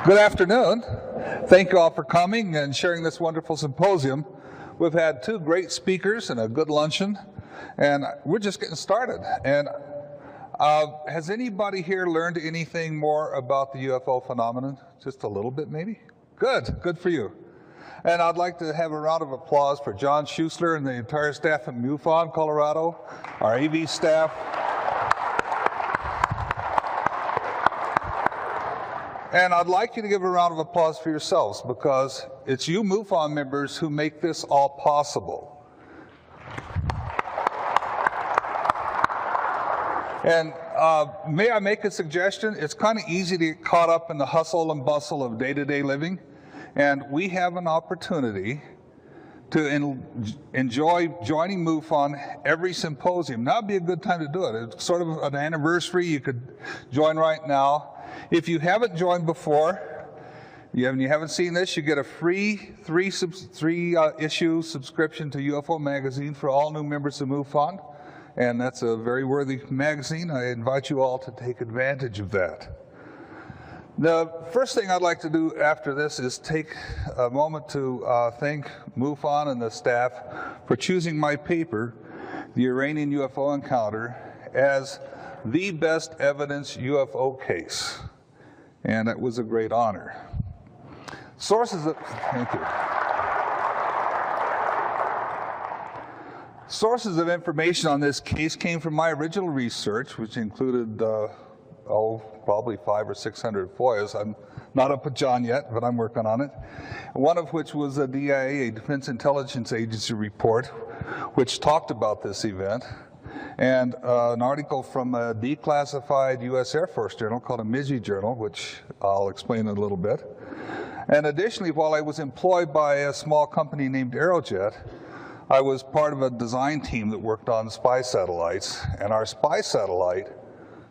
Good afternoon. Thank you all for coming and sharing this wonderful symposium. We've had two great speakers and a good luncheon, and we're just getting started. And has anybody here learned anything more about the UFO phenomenon? Just a little bit, maybe? Good for you. And I'd like to have a round of applause for John Schuessler and the entire staff at MUFON, Colorado, our AV staff. And I'd like you to give a round of applause for yourselves, because it's you MUFON members who make this all possible. And may I make a suggestion? It's kind of easy to get caught up in the hustle and bustle of day-to-day living, and we have an opportunity to enjoy joining MUFON every symposium. Now would be a good time to do it. It's sort of an anniversary. You could join right now. If you haven't joined before, you haven't seen this, you get a free three-issue subscription to UFO Magazine for all new members of MUFON, and that's a very worthy magazine. I invite you all to take advantage of that. The first thing I'd like to do after this is take a moment to thank MUFON and the staff for choosing my paper, The Iranian UFO Encounter, as the best evidence UFO case. And it was a great honor. Thank you. Sources of information on this case came from my original research, which included, probably 500 or 600 FOIAs. I'm not up with John yet, but I'm working on it. One of which was a DIA, a Defense Intelligence Agency report, which talked about this event, and an article from a declassified U.S. Air Force journal called a MISI journal, which I'll explain in a little bit. And additionally, while I was employed by a small company named Aerojet, I was part of a design team that worked on spy satellites, and our spy satellite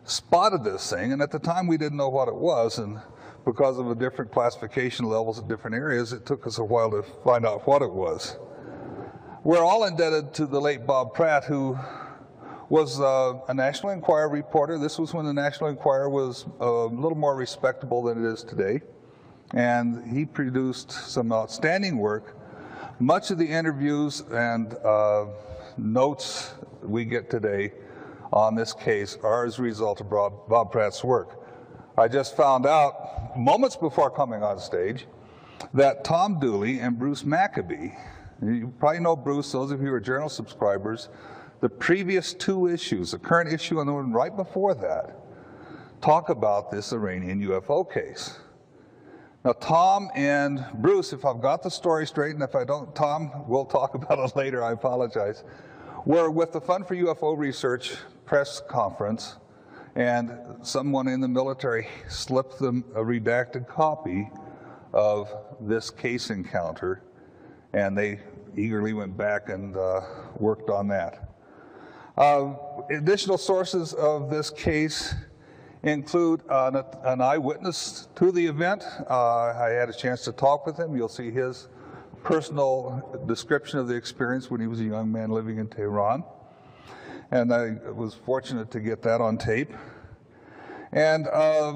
spotted this thing, and at the time we didn't know what it was, and because of the different classification levels at different areas, it took us a while to find out what it was. We're all indebted to the late Bob Pratt, who was a National Enquirer reporter. This was when the National Enquirer was a little more respectable than it is today. And he produced some outstanding work. Much of the interviews and notes we get today on this case are as a result of Bob Pratt's work. I just found out, moments before coming on stage, that Tom Dooley and Bruce Maccabee, you probably know Bruce, those of you who are journal subscribers, the previous two issues, the current issue and the one right before that, talk about this Iranian UFO case. Now, Tom and Bruce, if I've got the story straight, and if I don't, Tom, we'll talk about it later, I apologize, were with the Fund for UFO Research press conference, and someone in the military slipped them a redacted copy of this case encounter, and they eagerly went back and worked on that. Additional sources of this case include an eyewitness to the event. I had a chance to talk with him. You'll see his personal description of the experience when he was a young man living in Tehran. And I was fortunate to get that on tape. And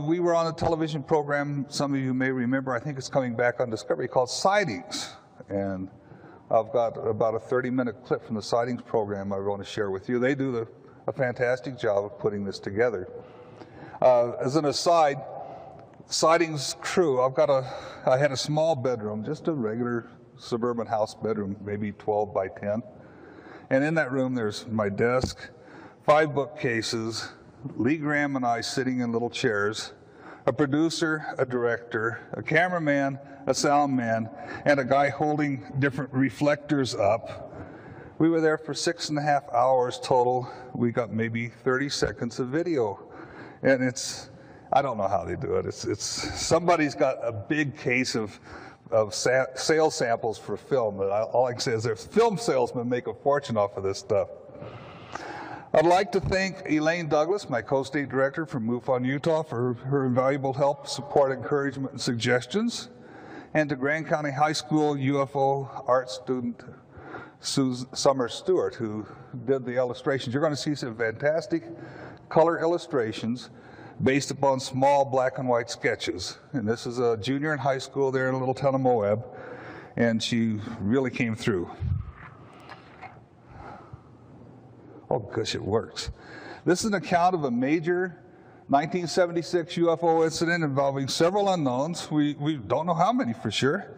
we were on a television program, some of you may remember, I think it's coming back on Discovery, called Sightings. And I've got about a 30-minute clip from the Sightings program I want to share with you. They do a fantastic job of putting this together. As an aside, Sightings crew, I had a small bedroom, just a regular suburban house bedroom, maybe 12 by 10. And in that room, there's my desk, 5 bookcases, Lee Graham and I sitting in little chairs, a producer, a director, a cameraman, a sound man, and a guy holding different reflectors up. We were there for 6.5 hours total. We got maybe 30 seconds of video. And I don't know how they do it. Somebody's got a big case of sales samples for film. All I can say is there's film salesmen make a fortune off of this stuff. I'd like to thank Elaine Douglas, my co-state director from MUFON Utah, for her invaluable help, support, encouragement, and suggestions. And to Grand County High School UFO art student Summer Stewart, who did the illustrations. You're going to see some fantastic color illustrations based upon small black and white sketches. And this is a junior in high school there in a little town of Moab, and she really came through. Oh, gosh, it works. This is an account of a major 1976 UFO incident involving several unknowns. We don't know how many for sure.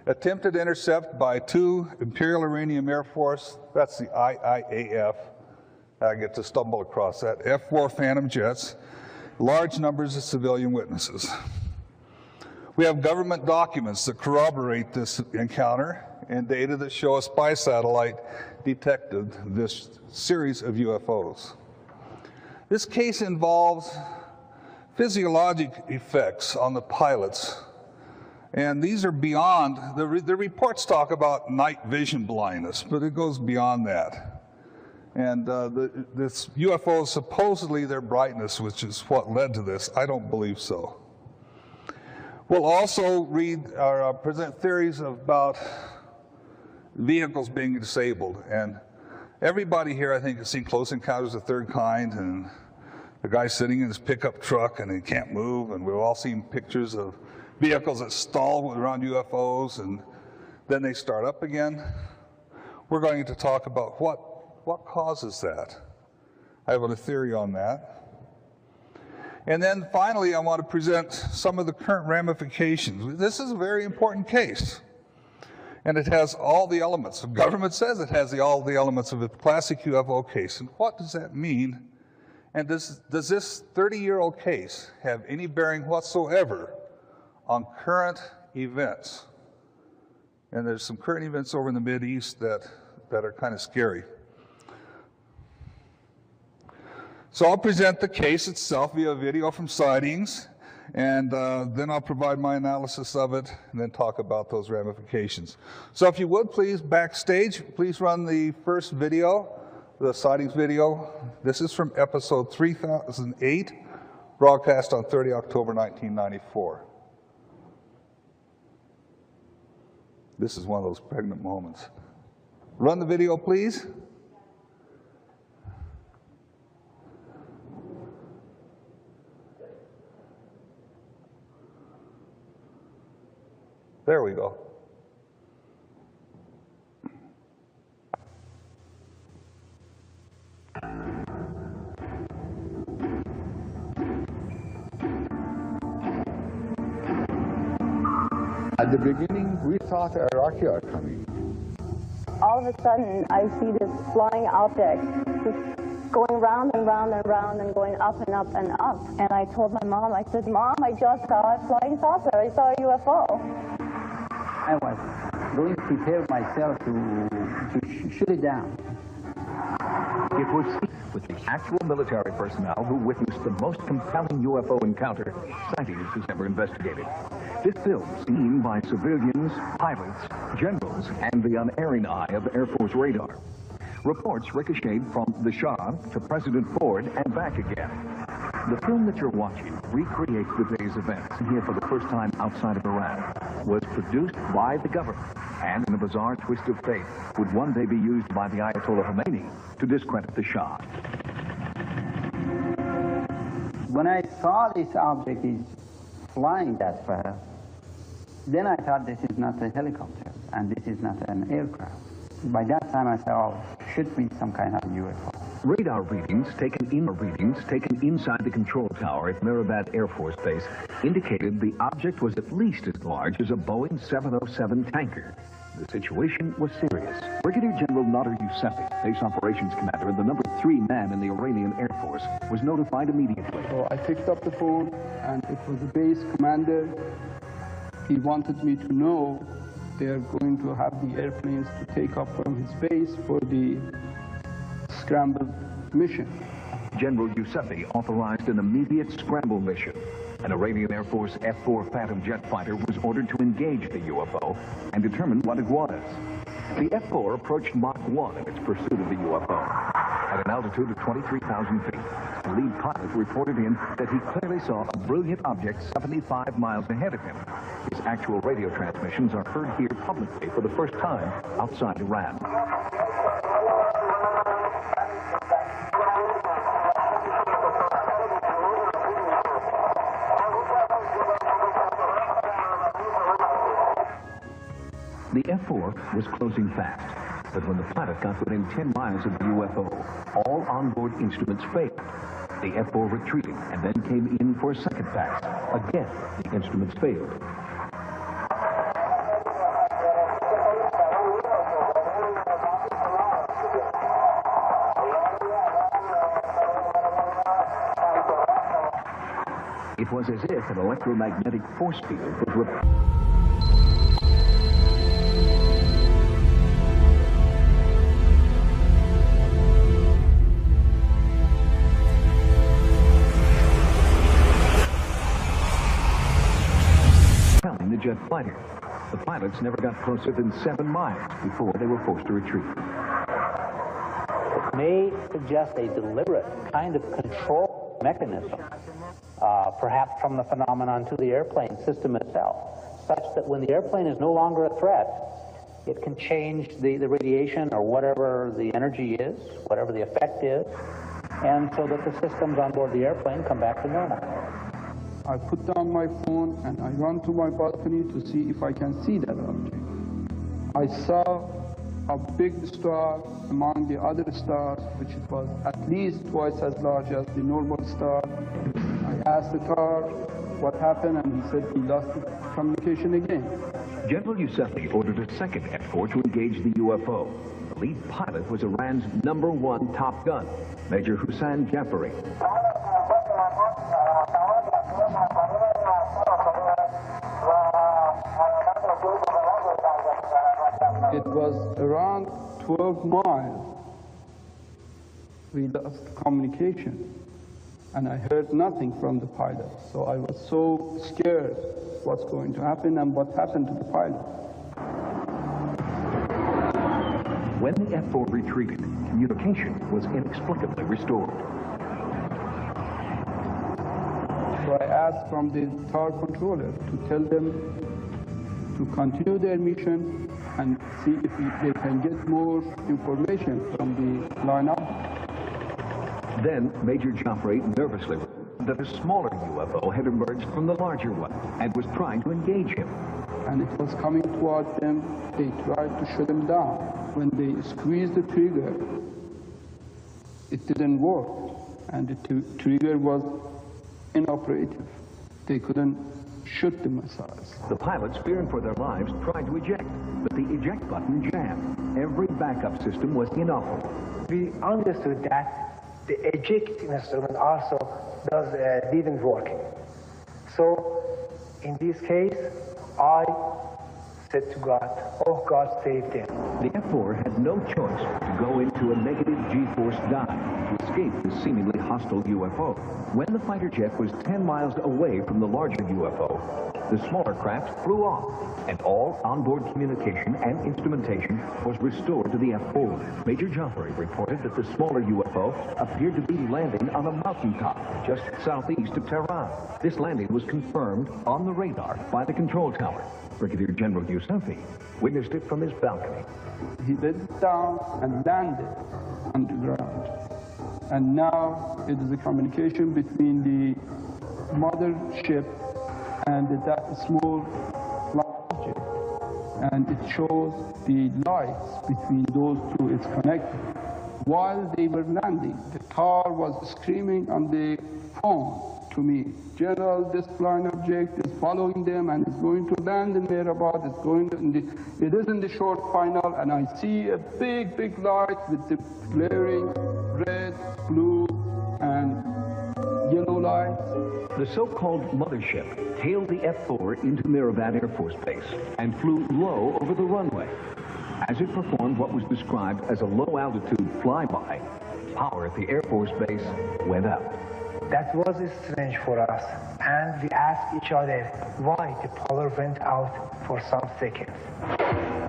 Attempted intercept by 2 Imperial Iranian Air Force, that's the IIAF. I get to stumble across that. F-4 Phantom jets, large numbers of civilian witnesses. We have government documents that corroborate this encounter and data that show a spy satellite detected this series of UFOs. This case involves physiologic effects on the pilots, and these are beyond, the reports talk about night vision blindness, but it goes beyond that. And this UFO is supposedly their brightness, which is what led to this. I don't believe so. We'll also read or present theories about vehicles being disabled. And everybody here, I think, has seen Close Encounters of the Third Kind, and the guy sitting in his pickup truck and he can't move, and we've all seen pictures of vehicles that stall around UFOs and then they start up again. We're going to talk about what causes that. I have a theory on that. And then finally, I want to present some of the current ramifications. This is a very important case, and it has all the elements. The government says it has all the elements of a classic UFO case. And what does that mean? And does this 30-year-old case have any bearing whatsoever on current events? And there's some current events over in the Mideast that are kind of scary. So I'll present the case itself via video from sightings, and then I'll provide my analysis of it, and then talk about those ramifications. So if you would, please, backstage, please run the first video, the sightings video. This is from episode 3008, broadcast on 30 October 1994. This is one of those pregnant moments. Run the video, please. There we go. At the beginning, we thought Iraqi are coming. All of a sudden, I see this flying object just going round and round and round and going up and up and up. And I told my mom, I said, Mom, I just saw a flying saucer. I saw a UFO. I was going to prepare myself to shoot it down. It was with the actual military personnel who witnessed the most compelling UFO encounter sightings has ever investigated. This film, seen by civilians, pilots, generals, and the unerring eye of Air Force radar. Reports ricocheted from the Shah to President Ford and back again. The film that you're watching recreates the day's events here for the first time outside of Iran, was produced by the government, and in a bizarre twist of fate, would one day be used by the Ayatollah Khomeini to discredit the Shah. When I saw this object is flying that fast, then I thought this is not a helicopter, and this is not an aircraft. By that time I said, oh, should be some kind of UFO. Radar readings taken inside the control tower at Mirabad Air Force Base indicated the object was at least as large as a Boeing 707 tanker. The situation was serious. Brigadier General Nader Yousefi, Base Operations Commander and the number 3 man in the Iranian Air Force, was notified immediately. So I picked up the phone, and it was the base commander. He wanted me to know they are going to have the airplanes to take off from his base for the scramble mission. General Yousefi authorized an immediate scramble mission. An Iranian Air Force F-4 Phantom jet fighter was ordered to engage the UFO and determine what it was. The F-4 approached Mach 1 in its pursuit of the UFO. At an altitude of 23,000 feet, the lead pilot reported in that he clearly saw a brilliant object 75 miles ahead of him. His actual radio transmissions are heard here publicly for the first time outside Iran. The F-4 was closing fast, but when the pilot got within 10 miles of the UFO, all onboard instruments failed. The F-4 retreated and then came in for a second pass. Again, the instruments failed. It was as if an electromagnetic force field was repelling the jet fighter. The pilots never got closer than 7 miles before they were forced to retreat. It may suggest a deliberate kind of control mechanism, perhaps from the phenomenon to the airplane system itself, such that when the airplane is no longer a threat, it can change the radiation or whatever the energy is, whatever the effect is, and so that the systems on board the airplane come back to normal. I put down my phone and I run to my balcony to see if I can see that object. I saw a big star among the other stars, which was at least twice as large as the normal star. I asked the car what happened, and he said he lost the communication again. General Youssefi ordered a second F-4 to engage the UFO. The lead pilot was Iran's #1 top gun, Major Hussein Jafari. It was around 12 miles. We lost communication, and I heard nothing from the pilot. So I was so scared what's going to happen and what happened to the pilot. When the F-4 retreated, communication was inexplicably restored. So I asked from the tower controller to tell them to continue their mission and see if they can get more information from the lineup. Then Major Jafari nervously reported that a smaller UFO had emerged from the larger one and was trying to engage him. And it was coming toward them. They tried to shut him down. When they squeezed the trigger, it didn't work, and the trigger was inoperative. They couldn't shoot the missiles. The pilots, fearing for their lives, tried to eject, but the eject button jammed. Every backup system was inoperable. We understood that the eject instrument also didn't work. So in this case, I said to God, oh God, save them. The F-4 had no choice to go into a negative G-force dive to escape the seemingly hostile UFO. When the fighter jet was 10 miles away from the larger UFO, the smaller craft flew off, and all onboard communication and instrumentation was restored to the F-4. Major Jafari reported that the smaller UFO appeared to be landing on a mountaintop just southeast of Tehran. This landing was confirmed on the radar by the control tower. Brigadier General Youssefi witnessed it from his balcony. He went down and landed on the ground. And now it is a communication between the mother ship and that small object. And it shows the lights between those two. It's connected. While they were landing, the tower was screaming on the phone to me, General, this flying object is following them and is going to land in thereabout. It's going to, it is in the short final, and I see a big, big light with the flaring red, blue, and yellow lights. The so-called mothership tailed the F-4 into Mirabat Air Force Base and flew low over the runway. As it performed what was described as a low-altitude flyby, power at the Air Force Base went out. That was strange for us, and we asked each other why the power went out for some seconds.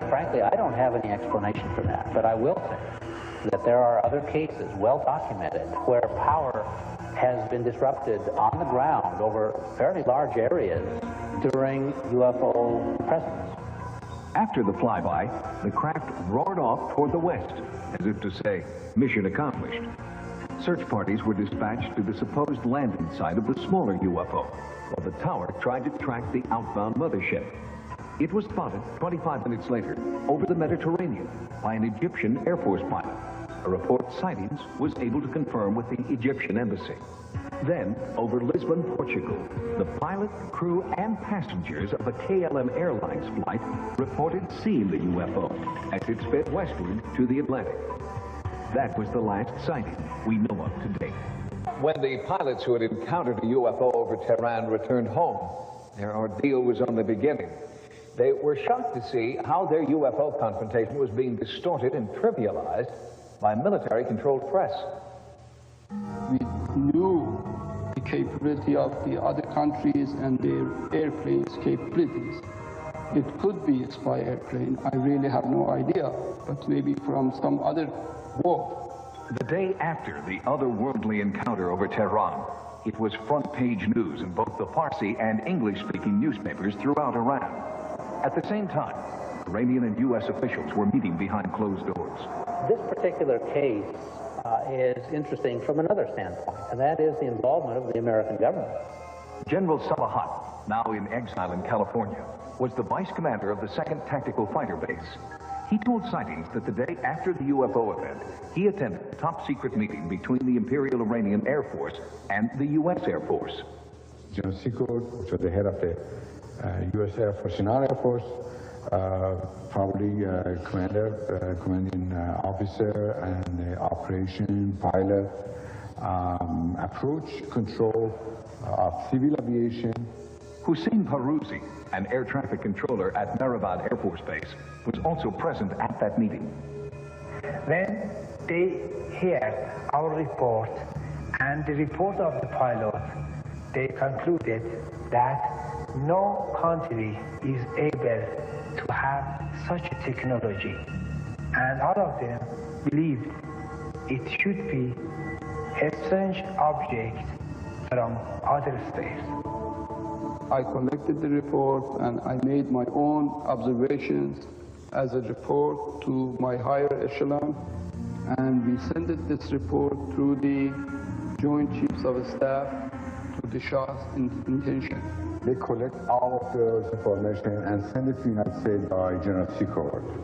Frankly, I don't have any explanation for that, but I will say that there are other cases, well documented, where power has been disrupted on the ground over fairly large areas during UFO presence. After the flyby, the craft roared off toward the west, as if to say, mission accomplished. Search parties were dispatched to the supposed landing site of the smaller UFO, while the tower tried to track the outbound mothership. It was spotted 25 minutes later over the Mediterranean by an Egyptian Air Force pilot. A report sightings was able to confirm with the Egyptian embassy. Then, over Lisbon, Portugal, the pilot, crew, and passengers of a KLM Airlines flight reported seeing the UFO as it sped westward to the Atlantic. That was the last sighting we know of to date. When the pilots who had encountered a UFO over Tehran returned home, their ordeal was only beginning. They were shocked to see how their UFO confrontation was being distorted and trivialized by military-controlled press. We knew the capability of the other countries and their airplanes' capabilities. It could be a spy airplane. I really have no idea, but maybe from some other war. The day after the otherworldly encounter over Tehran, it was front-page news in both the Farsi and English-speaking newspapers throughout Iran. At the same time, Iranian and U.S. officials were meeting behind closed doors. This particular case is interesting from another standpoint, and that is the involvement of the American government. General Salahat, now in exile in California, was the vice commander of the 2nd Tactical Fighter Base. He told sightings that the day after the UFO event, he attended a top-secret meeting between the Imperial Iranian Air Force and the U.S. Air Force. General Secureteam, which was the head of the U.S. Air Force in our Air Force, probably commander, commanding officer, and operation pilot, approach control of civil aviation. Hussein Parouzi, an air traffic controller at Mehrabad Air Force Base, was also present at that meeting. When they heard our report and the report of the pilot, they concluded that no country is able to have such a technology. And all of them believed it should be a strange object from outer space. I collected the report and I made my own observations as a report to my higher echelon, and we sent this report through the Joint Chiefs of Staff to the Shah's intention. They collect all of those information and send it to the United States by General Secureteam,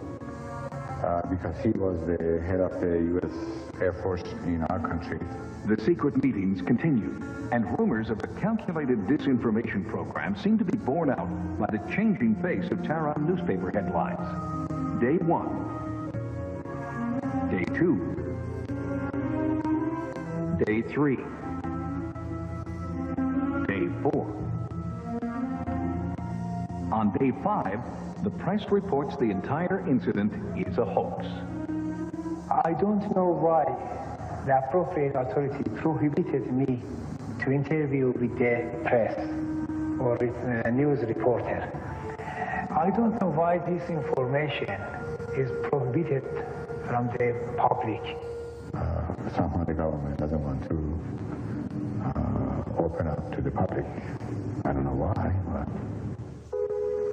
because he was the head of the U.S. Air Force in our country. The secret meetings continued, and rumors of a calculated disinformation program seemed to be borne out by the changing face of Tehran newspaper headlines. Day 1. Day 2. Day 3. Day 4. On day 5, the press reports the entire incident is a hoax. I don't know why the appropriate authority prohibited me to interview with the press or with a news reporter. I don't know why this information is prohibited from the public. Somehow the government doesn't want to open up to the public. I don't know why, but...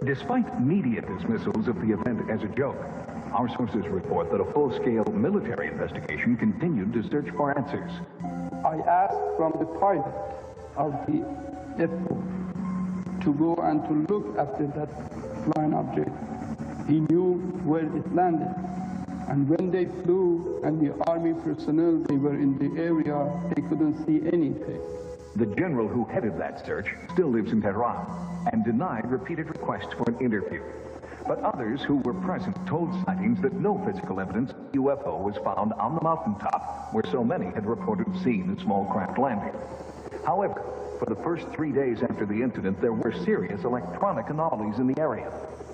Despite media dismissals of the event as a joke, our sources report that a full-scale military investigation continued to search for answers. I asked from the pilot of the F-4 to go and to look after that flying object. He knew where it landed. And when they flew and the army personnel, they were in the area, they couldn't see anything. The general who headed that search still lives in Tehran and denied repeated requests for an interview. But others who were present told sightings that no physical evidence of a UFO was found on the mountaintop where so many had reported seeing the small craft landing. However, for the first 3 days after the incident, there were serious electronic anomalies in the area.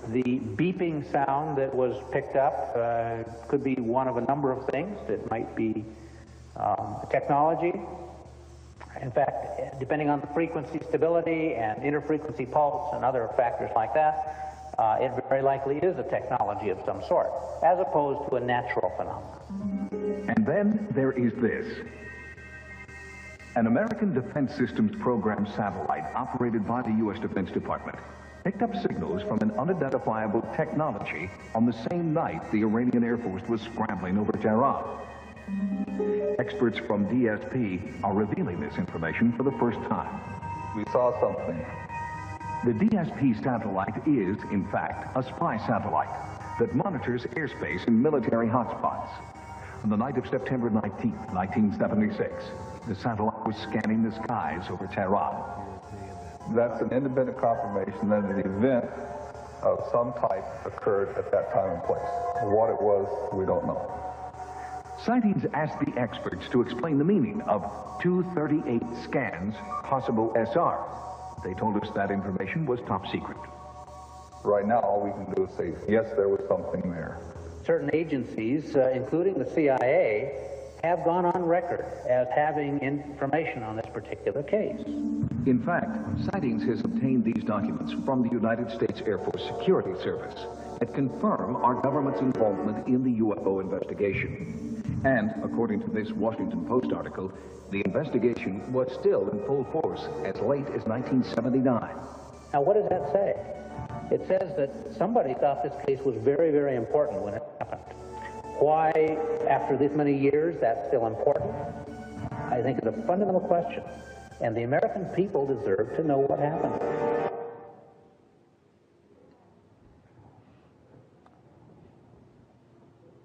The beeping sound that was picked up could be one of a number of things. It might be technology. In fact, depending on the frequency stability and interfrequency pulse and other factors like that, it very likely is a technology of some sort, as opposed to a natural phenomenon. And then there is this. An American Defense Systems Program satellite operated by the U.S. Defense Department picked up signals from an unidentifiable technology on the same night the Iranian Air Force was scrambling over Tehran. Experts from DSP are revealing this information for the first time. We saw something. The DSP satellite is, in fact, a spy satellite that monitors airspace in military hotspots. On the night of September 19, 1976, the satellite was scanning the skies over Tehran. That's an independent confirmation that an event of some type occurred at that time and place. What it was, we don't know. Sightings asked the experts to explain the meaning of 238 scans, possible SR. They told us that information was top secret. Right now, all we can do is say, yes, there was something there. Certain agencies, including the CIA, have gone on record as having information on this particular case. In fact, Sightings has obtained these documents from the United States Air Force Security Service that confirm our government's involvement in the UFO investigation. And, according to this Washington Post article, the investigation was still in full force as late as 1979. Now, what does that say? It says that somebody thought this case was very, very important when it happened. Why, after this many years, that's still important? I think it's a fundamental question, and the American people deserve to know what happened.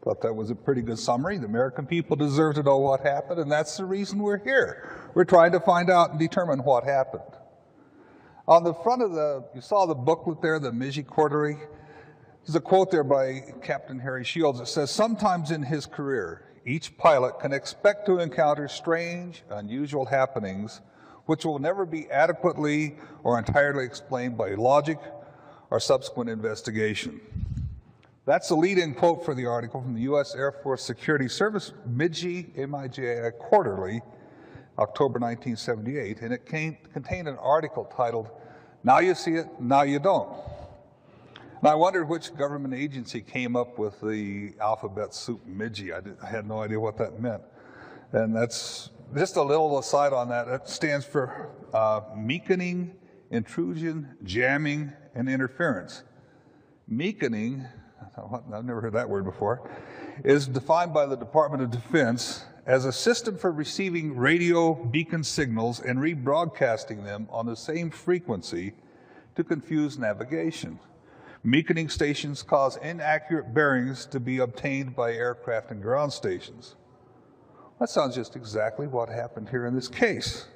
Thought that was a pretty good summary. The American people deserve to know what happened, and that's the reason we're here. We're trying to find out and determine what happened. On the front of you saw the booklet there, the Miji Quarterly. There's a quote there by Captain Harry Shields. It says, "Sometimes in his career, each pilot can expect to encounter strange, unusual happenings which will never be adequately or entirely explained by logic or subsequent investigation." That's the lead-in quote for the article from the U.S. Air Force Security Service, Miji, M-I-J-I, Quarterly, October 1978, and it contained an article titled, "Now You See It, Now You Don't." And I wondered which government agency came up with the alphabet soup Miji. I had no idea what that meant. And that's just a little aside on that. It stands for meekening, intrusion, jamming, and interference. Meekening, I've never heard that word before, is defined by the Department of Defense as a system for receiving radio beacon signals and rebroadcasting them on the same frequency to confuse navigation. Meekening stations cause inaccurate bearings to be obtained by aircraft and ground stations. That sounds just exactly what happened here in this case.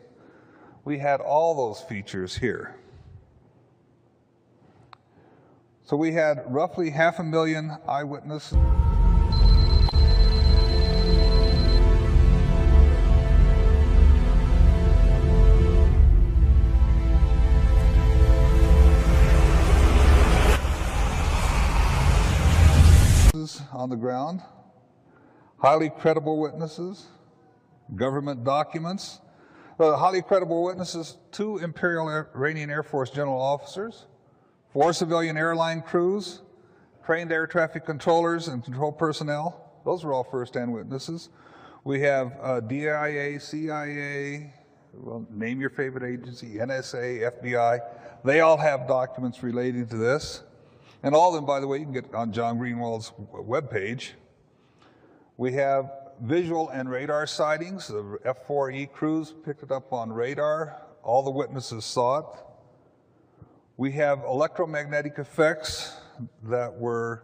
We had all those features here. So we had roughly 500,000 eyewitnesses. On the ground, highly credible witnesses, government documents. Highly credible witnesses, 2 Imperial Iranian Air Force general officers, 4 civilian airline crews, trained air traffic controllers and control personnel. Those were all first-hand witnesses. We have DIA, CIA, well, name your favorite agency, NSA, FBI. They all have documents relating to this. And all of them, by the way, you can get on John Greenwald's webpage. We have visual and radar sightings. The F-4E crews picked it up on radar. All the witnesses saw it. We have electromagnetic effects that were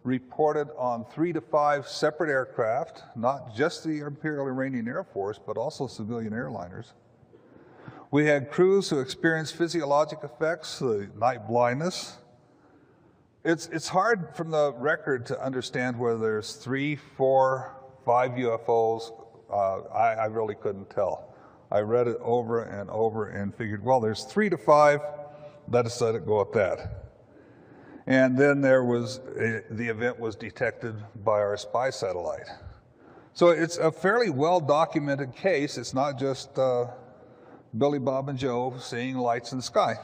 reported on 3 to 5 separate aircraft, not just the Imperial Iranian Air Force, but also civilian airliners. We had crews who experienced physiologic effects, the night blindness. It's hard from the record to understand whether there's 3, 4, 5 UFOs. I really couldn't tell. I read it over and over and figured, well, there's 3 to 5. Let us let it go at that. And then there was, the event was detected by our spy satellite. So it's a fairly well-documented case. It's not just Billy, Bob, and Joe seeing lights in the sky.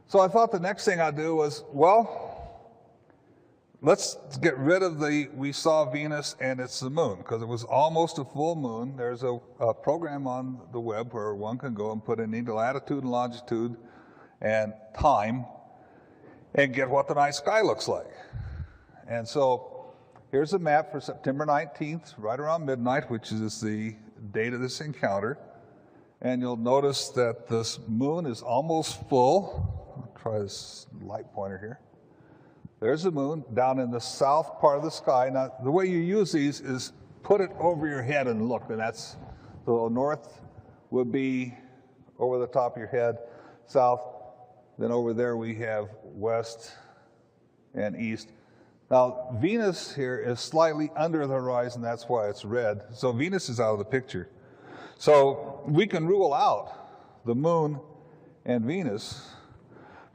So I thought the next thing I'd do was, well, let's get rid of we saw Venus and it's the moon, because it was almost a full moon. There's a program on the web where one can go and put in either latitude and longitude and time and get what the night sky looks like. And so here's a map for September 19th, right around midnight, which is the date of this encounter. And you'll notice that this moon is almost full. try this light pointer here. There's the moon down in the south part of the sky. Now, the way you use these is put it over your head and look, and that's, so north would be over the top of your head, south, then over there we have west and east. Now, Venus here is slightly under the horizon, that's why it's red. So Venus is out of the picture. So we can rule out the moon and Venus,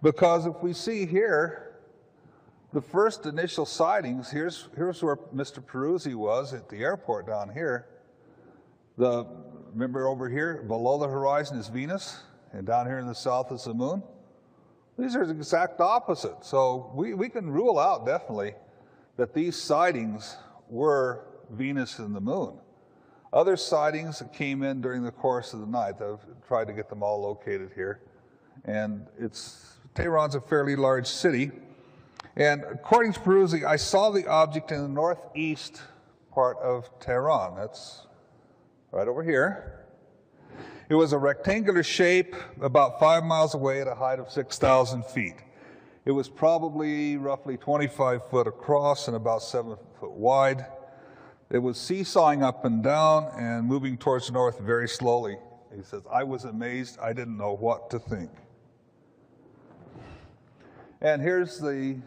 because if we see here, the first initial sightings, here's where Mr. Peruzzi was at the airport down here. Remember over here, below the horizon is Venus, and down here in the south is the moon. These are the exact opposite. So we can rule out definitely that these sightings were Venus and the moon. Other sightings that came in during the course of the night, I've tried to get them all located here. And Tehran's a fairly large city. And according to Peruzzi, I saw the object in the northeast part of Tehran. That's right over here. It was a rectangular shape about 5 miles away at a height of 6,000 feet. It was probably roughly 25 foot across and about 7 foot wide. It was seesawing up and down and moving towards the north very slowly. He says, I was amazed. I didn't know what to think. And here's the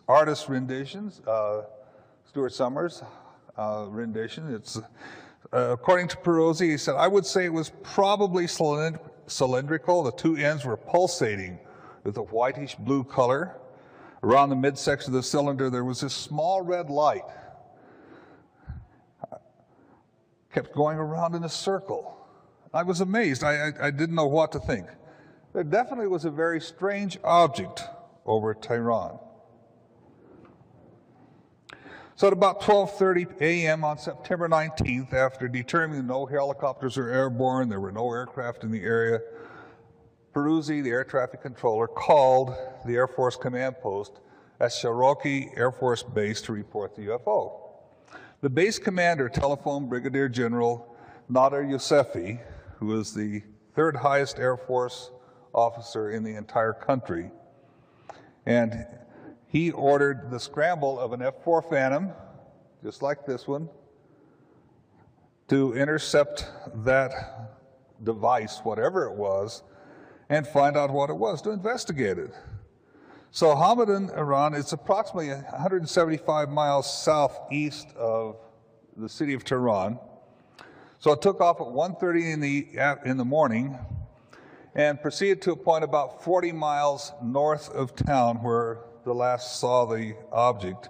artist renditions, Stuart Summers' rendition. It's according to Peruzzi, he said, I would say it was probably cylindrical. The two ends were pulsating with a whitish blue color. Around the midsection of the cylinder, there was this small red light. Kept going around in a circle. I was amazed. I didn't know what to think. There definitely was a very strange object over Tehran. So at about 12:30 a.m. on September 19th, after determining no helicopters were airborne, there were no aircraft in the area, Peruzzi, the air traffic controller, called the Air Force command post at Cherokee Air Force Base to report the UFO. The base commander telephoned Brigadier General Nader Yousefi, who was the third highest Air Force officer in the entire country, and he ordered the scramble of an F-4 Phantom, just like this one, to intercept that device, whatever it was, and find out what it was, to investigate it. So Hamadan, Iran, it's approximately 175 miles southeast of the city of Tehran. So it took off at 1:30 in the morning and proceeded to a point about 40 miles north of town where the last saw the object.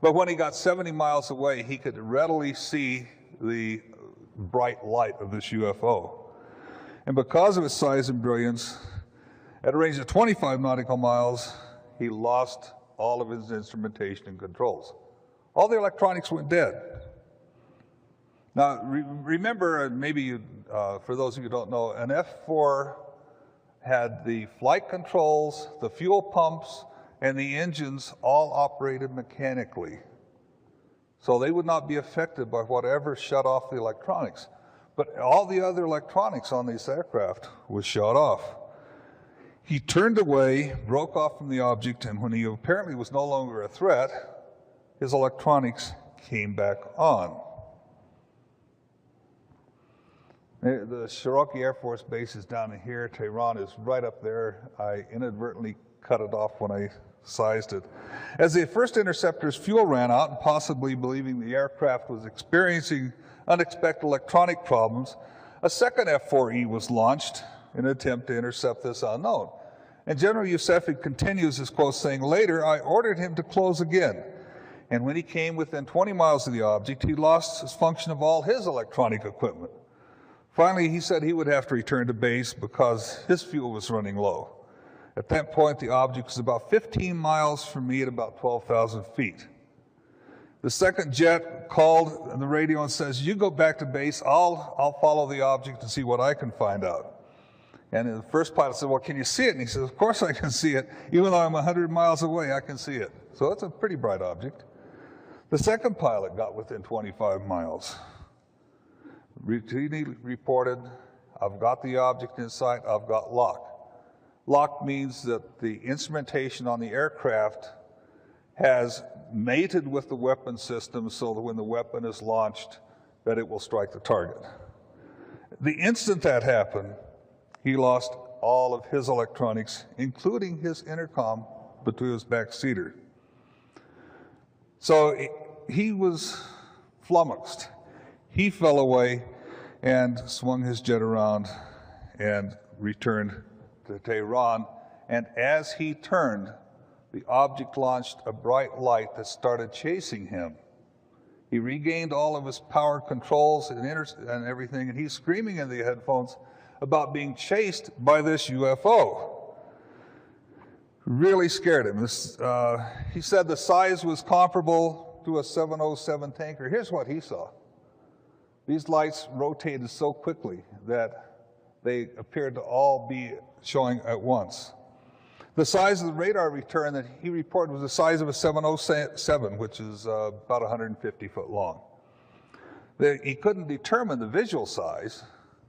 But when he got 70 miles away, he could readily see the bright light of this UFO. And because of its size and brilliance, at a range of 25 nautical miles, he lost all of his instrumentation and controls. All the electronics went dead. Now, remember, maybe you, for those of you who don't know, an F-4 had the flight controls, the fuel pumps, and the engines all operated mechanically. So they would not be affected by whatever shut off the electronics. But all the other electronics on this aircraft was shut off. He turned away, broke off from the object, and when he apparently was no longer a threat, his electronics came back on. The Cherokee Air Force Base is down here. Tehran is right up there. I inadvertently cut it off when I sized it. As the first interceptor's fuel ran out, and possibly believing the aircraft was experiencing unexpected electronic problems, a second F-4E was launched in an attempt to intercept this unknown. And General Yousefi continues his quote saying, later I ordered him to close again. And when he came within 20 miles of the object, he lost his function of all his electronic equipment. Finally, he said he would have to return to base because his fuel was running low. At that point, the object was about 15 miles from me at about 12,000 feet. The second jet called on the radio and says, you go back to base, I'll follow the object and see what I can find out. And the first pilot said, well, can you see it? And he says, of course I can see it. Even though I'm 100 miles away, I can see it. So it's a pretty bright object. The second pilot got within 25 miles. Routinely reported, I've got the object in sight, I've got lock. Locked means that the instrumentation on the aircraft has mated with the weapon system so that when the weapon is launched, that it will strike the target. The instant that happened, he lost all of his electronics, including his intercom between his back seater. So he was flummoxed. He fell away and swung his jet around and returned to Tehran. And as he turned, the object launched a bright light that started chasing him. He regained all of his power controls and everything, and he's screaming in the headphones about being chased by this UFO. Really scared him. He said the size was comparable to a 707 tanker. Here's what he saw. These lights rotated so quickly that they appeared to all be showing at once. The size of the radar return that he reported was the size of a 707, which is about 150 foot long. He couldn't determine the visual size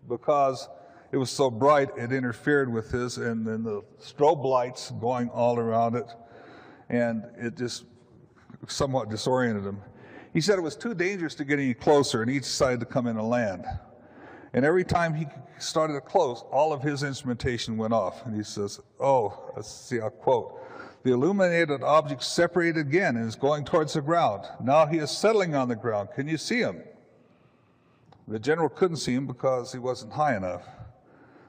because it was so bright it interfered with his, and then the strobe lights going all around it, and it just somewhat disoriented him. He said it was too dangerous to get any closer, and he decided to come in and land. And every time he started to close, all of his instrumentation went off. And he says, oh, let's see, I'll quote, "The illuminated object separated again and is going towards the ground. Now he is settling on the ground. Can you see him?" The general couldn't see him because he wasn't high enough.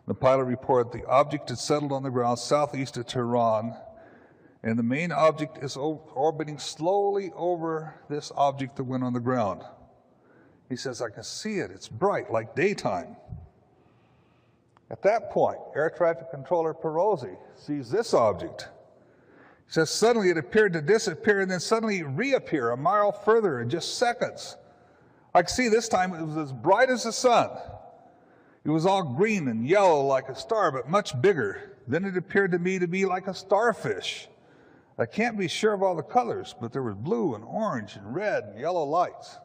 The pilot reported the object had settled on the ground southeast of Tehran, and the main object is orbiting slowly over this object that went on the ground. He says, "I can see it. It's bright, like daytime." At that point, air traffic controller Perosi sees this object. He says, "Suddenly it appeared to disappear and then suddenly reappear a mile further in just seconds. I can see this time it was as bright as the sun. It was all green and yellow like a star, but much bigger. Then it appeared to me to be like a starfish. I can't be sure of all the colors, but there was blue and orange and red and yellow lights."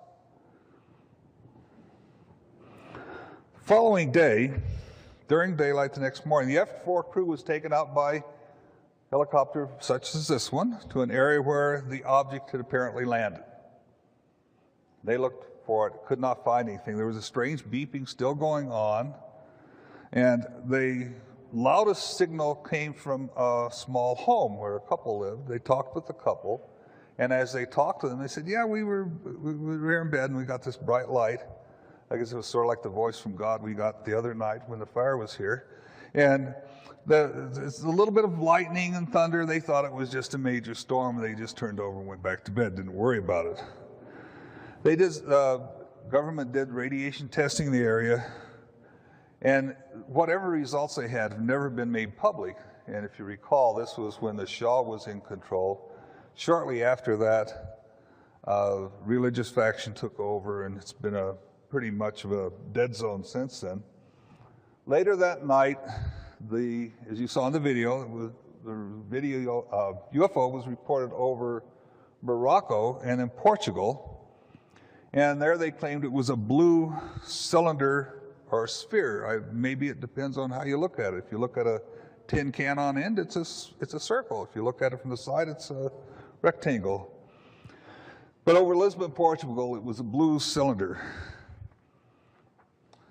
Following day, during daylight the next morning, the F-4 crew was taken out by helicopter such as this one to an area where the object had apparently landed. They looked for it, could not find anything. There was a strange beeping still going on, and the loudest signal came from a small home where a couple lived. They talked with the couple, and as they talked to them, they said, "Yeah, we were here in bed and we got this bright light." I guess it was sort of like the voice from God we got the other night when the fire was here. And it's a little bit of lightning and thunder. They thought it was just a major storm. They just turned over and went back to bed, didn't worry about it. They did, government did radiation testing in the area, and whatever results they had have never been made public. And if you recall, this was when the Shah was in control. Shortly after that, religious faction took over, and it's been pretty much of a dead zone since then. Later that night, as you saw in the video, UFO was reported over Morocco and in Portugal, and there they claimed it was a blue cylinder or sphere. Maybe it depends on how you look at it. If you look at a tin can on end, it's a circle. If you look at it from the side, it's a rectangle. But over Lisbon, Portugal, it was a blue cylinder.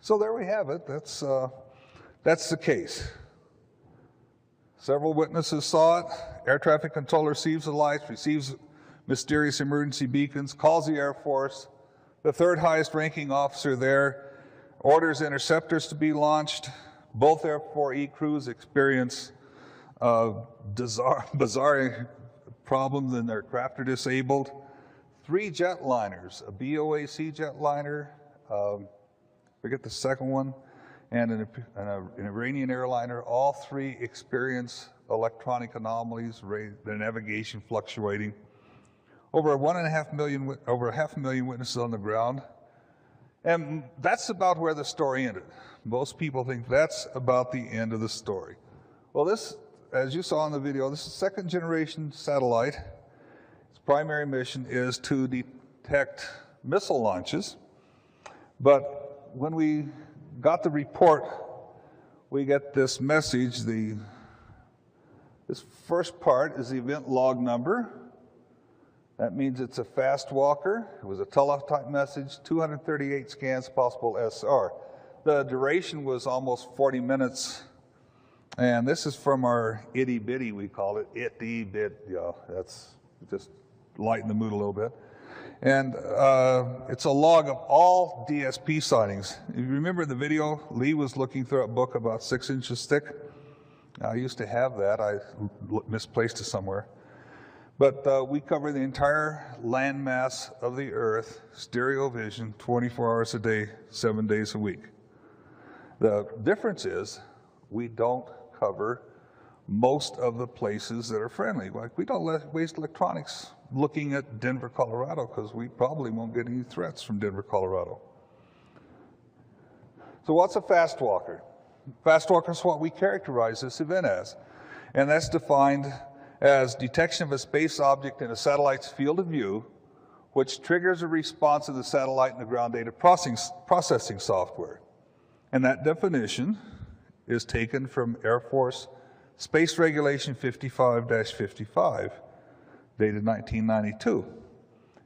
So there we have it. That's the case. Several witnesses saw it. Air traffic controller receives the lights, receives mysterious emergency beacons, calls the Air Force. The third highest ranking officer there orders interceptors to be launched. Both F-4E crews experience bizarre problems, and their craft are disabled. 3 jetliners, a BOAC jetliner, forget the second one, and an Iranian airliner, all 3 experience electronic anomalies, their navigation fluctuating. Over 1.5 million, over 500,000 witnesses on the ground. And that's about where the story ended. Most people think that's about the end of the story. Well, this, as you saw in the video, this is a 2nd-generation satellite. Its primary mission is to detect missile launches. But when we got the report, we get this message, the This first part is the event log number. That means it's a fast walker. It was a teletype message, 238 scans, possible SR. The duration was almost 40 minutes. And this is from our itty bitty, we call it, itty bit, yeah, that's just lighten the mood a little bit. And it's a log of all DSP sightings. If you remember the video, Lee was looking through a book about 6 inches thick. I used to have that, I misplaced it somewhere. But we cover the entire landmass of the Earth, stereo vision, 24 hours a day, 7 days a week. The difference is we don't cover most of the places that are friendly. Like we don't waste electronics looking at Denver, Colorado, because we probably won't get any threats from Denver, Colorado. So what's a fast walker? Fast walker is what we characterize this event as, and that's defined as detection of a space object in a satellite's field of view, which triggers a response of the satellite and the ground data processing software. And that definition is taken from Air Force Space Regulation 55-55, dated 1992.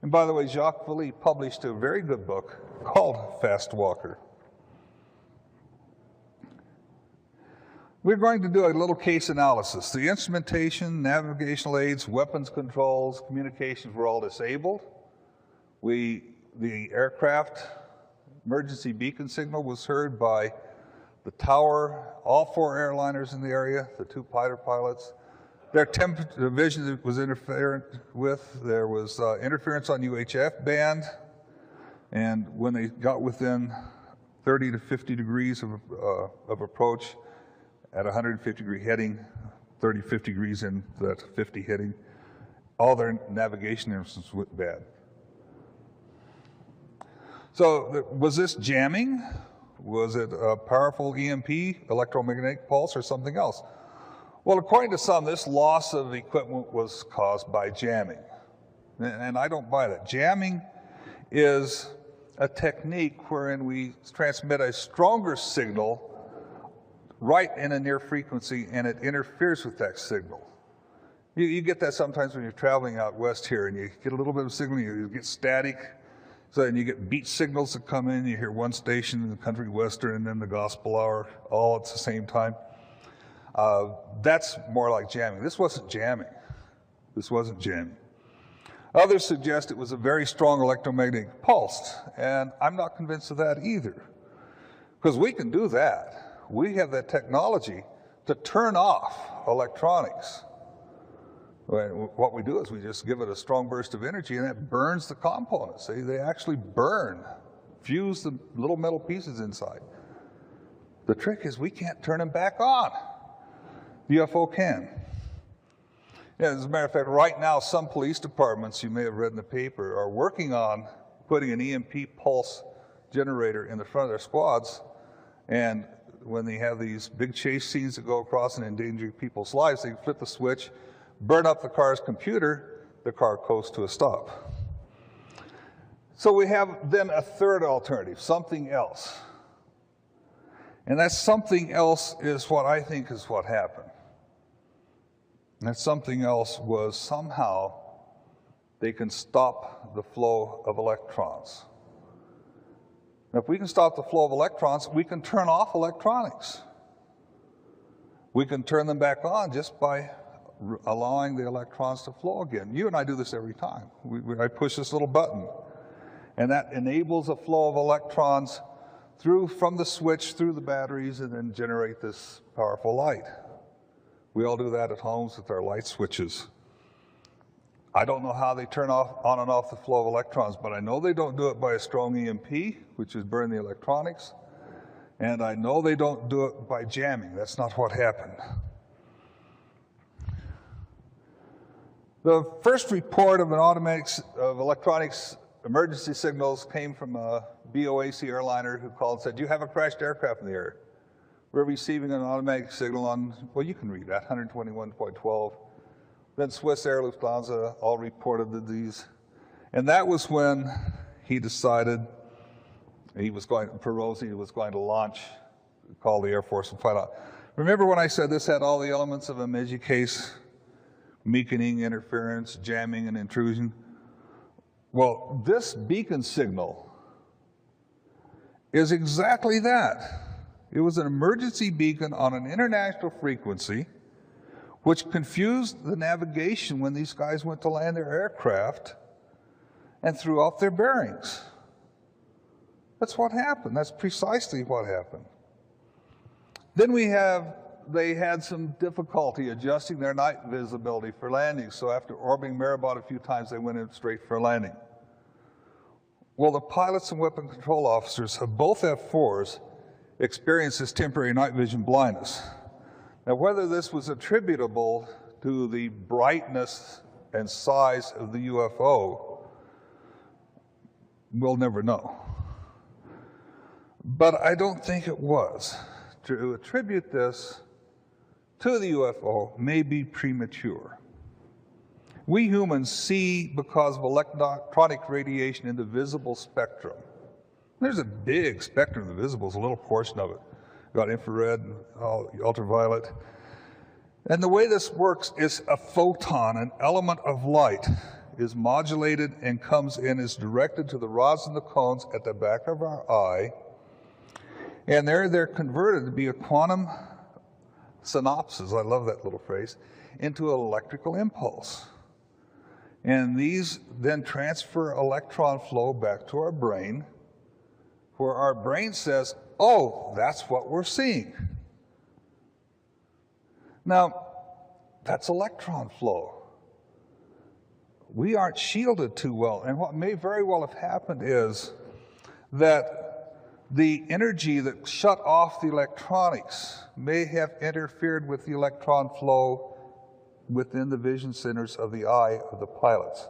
And by the way, Jacques Vallée published a very good book called Fast Walker. We're going to do a little case analysis. The instrumentation, navigational aids, weapons controls, communications were all disabled. The aircraft emergency beacon signal was heard by the tower, all 4 airliners in the area, the 2 fighter pilots. Their temperature vision was interfered with. There was interference on UHF band. And when they got within 30 to 50 degrees of approach, at 150-degree heading, 30, 50 degrees in that 50 heading, all their navigation instruments went bad. So was this jamming? Was it a powerful EMP, electromagnetic pulse, or something else? Well, according to some, this loss of equipment was caused by jamming. And I don't buy that. Jamming is a technique wherein we transmit a stronger signal right in a near frequency, and it interferes with that signal. You get that sometimes when you're traveling out west here, and you get a little bit of signal, you get static, so then you get beat signals that come in, you hear one station in the country western, and then the gospel hour, all at the same time. That's more like jamming. This wasn't jamming. This wasn't jamming. Others suggest it was a very strong electromagnetic pulse, and I'm not convinced of that either, because we can do that. We have that technology to turn off electronics. What we do is we just give it a strong burst of energy, and that burns the components. They actually burn, fuse the little metal pieces inside. The trick is we can't turn them back on. The UFO can. Yeah, as a matter of fact, right now, some police departments, you may have read in the paper, are working on putting an EMP pulse generator in the front of their squads, and when they have these big chase scenes that go across and endanger people's lives, they flip the switch, burn up the car's computer, the car coasts to a stop. So we have then a third alternative, something else. And that something else is what I think is what happened. And that something else was somehow they can stop the flow of electrons. Now, if we can stop the flow of electrons, we can turn off electronics. We can turn them back on just by allowing the electrons to flow again. You and I do this every time. I push this little button, and that enables a flow of electrons from the switch, through the batteries, and then generate this powerful light. We all do that at homes with our light switches. I don't know how they turn on and off the flow of electrons, but I know they don't do it by a strong EMP, which is burn the electronics, and I know they don't do it by jamming. That's not what happened. The first report of electronics emergency signals came from a BOAC airliner who called and said, "Do you have a crashed aircraft in the air? We're receiving an automatic signal on," well, you can read that, 121.12. Then Swiss Air, Lufthansa all reported these. And that was when he decided Perosi was going to launch, call the Air Force and find out. Remember when I said this had all the elements of a Meiji case? Weakening, interference, jamming, and intrusion. Well, this beacon signal is exactly that. It was an emergency beacon on an international frequency which confused the navigation when these guys went to land their aircraft and threw off their bearings. That's what happened. That's precisely what happened. Then they had some difficulty adjusting their night visibility for landing, so after orbiting Meribot a few times, they went in straight for landing. Well, the pilots and weapon control officers of both F-4s experienced this temporary night vision blindness. Now, whether this was attributable to the brightness and size of the UFO, we'll never know. But I don't think it was. To attribute this to the UFO may be premature. We humans see because of electronic radiation in the visible spectrum. There's a big spectrum. The visible is a little portion of it. You've got infrared and ultraviolet. And the way this works is a photon, an element of light, is modulated and comes in, is directed to the rods and the cones at the back of our eye. And they're converted to be a quantum synopsis, I love that little phrase, into an electrical impulse. And these then transfer electron flow back to our brain, where our brain says, oh, that's what we're seeing. Now, that's electron flow. We aren't shielded too well, and what may very well have happened is that the energy that shut off the electronics may have interfered with the electron flow within the vision centers of the eye of the pilots.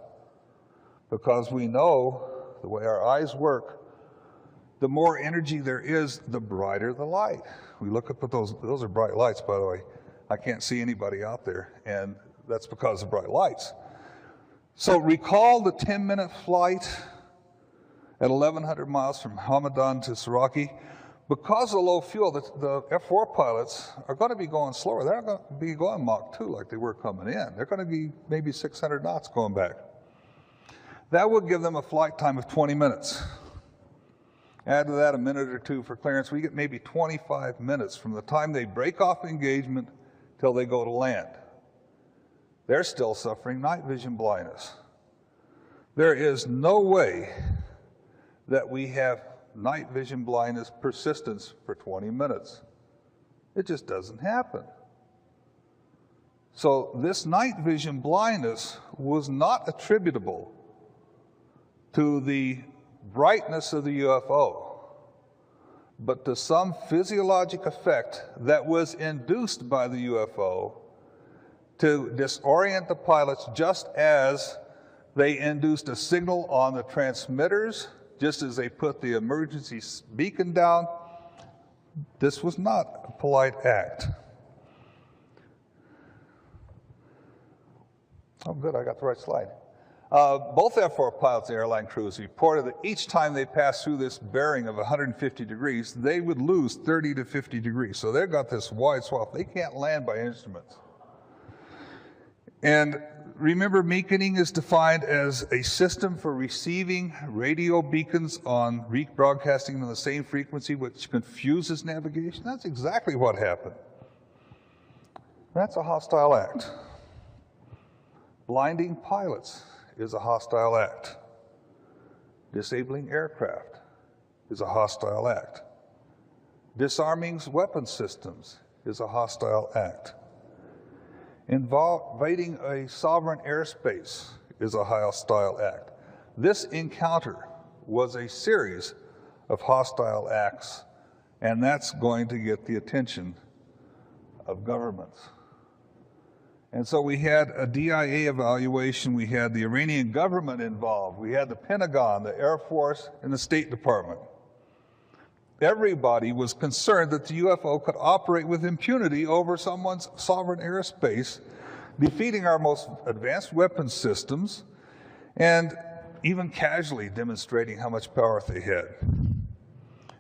Because we know the way our eyes work, the more energy there is, the brighter the light. We look up at those are bright lights, by the way. I can't see anybody out there, and that's because of bright lights. So recall the 10-minute flight at 1,100 miles from Hamadan to Sochi. Because of low fuel, the F-4 pilots are going to be going slower. They're not going to be going Mach 2 like they were coming in. They're going to be maybe 600 knots going back. That would give them a flight time of 20 minutes. Add to that a minute or two for clearance. We get maybe 25 minutes from the time they break off engagement till they go to land. They're still suffering night vision blindness. There is no way that we have night vision blindness persistence for 20 minutes. It just doesn't happen. So this night vision blindness was not attributable to the brightness of the UFO, but to some physiologic effect that was induced by the UFO to disorient the pilots, just as they induced a signal on the transmitters, just as they put the emergency beacon down. This was not a polite act. Oh, good, I got the right slide. Both F-4 pilots and airline crews reported that each time they passed through this bearing of 150 degrees, they would lose 30 to 50 degrees. So they've got this wide swath. They can't land by instruments. And remember, beaconing is defined as a system for receiving radio beacons on broadcasting on the same frequency, which confuses navigation. That's exactly what happened. That's a hostile act. Blinding pilots is a hostile act. Disabling aircraft is a hostile act. Disarming weapon systems is a hostile act. Invading a sovereign airspace is a hostile act. This encounter was a series of hostile acts, and that's going to get the attention of governments. And so we had a DIA evaluation, we had the Iranian government involved, we had the Pentagon, the Air Force, and the State Department. Everybody was concerned that the UFO could operate with impunity over someone's sovereign airspace, defeating our most advanced weapon systems, and even casually demonstrating how much power they had.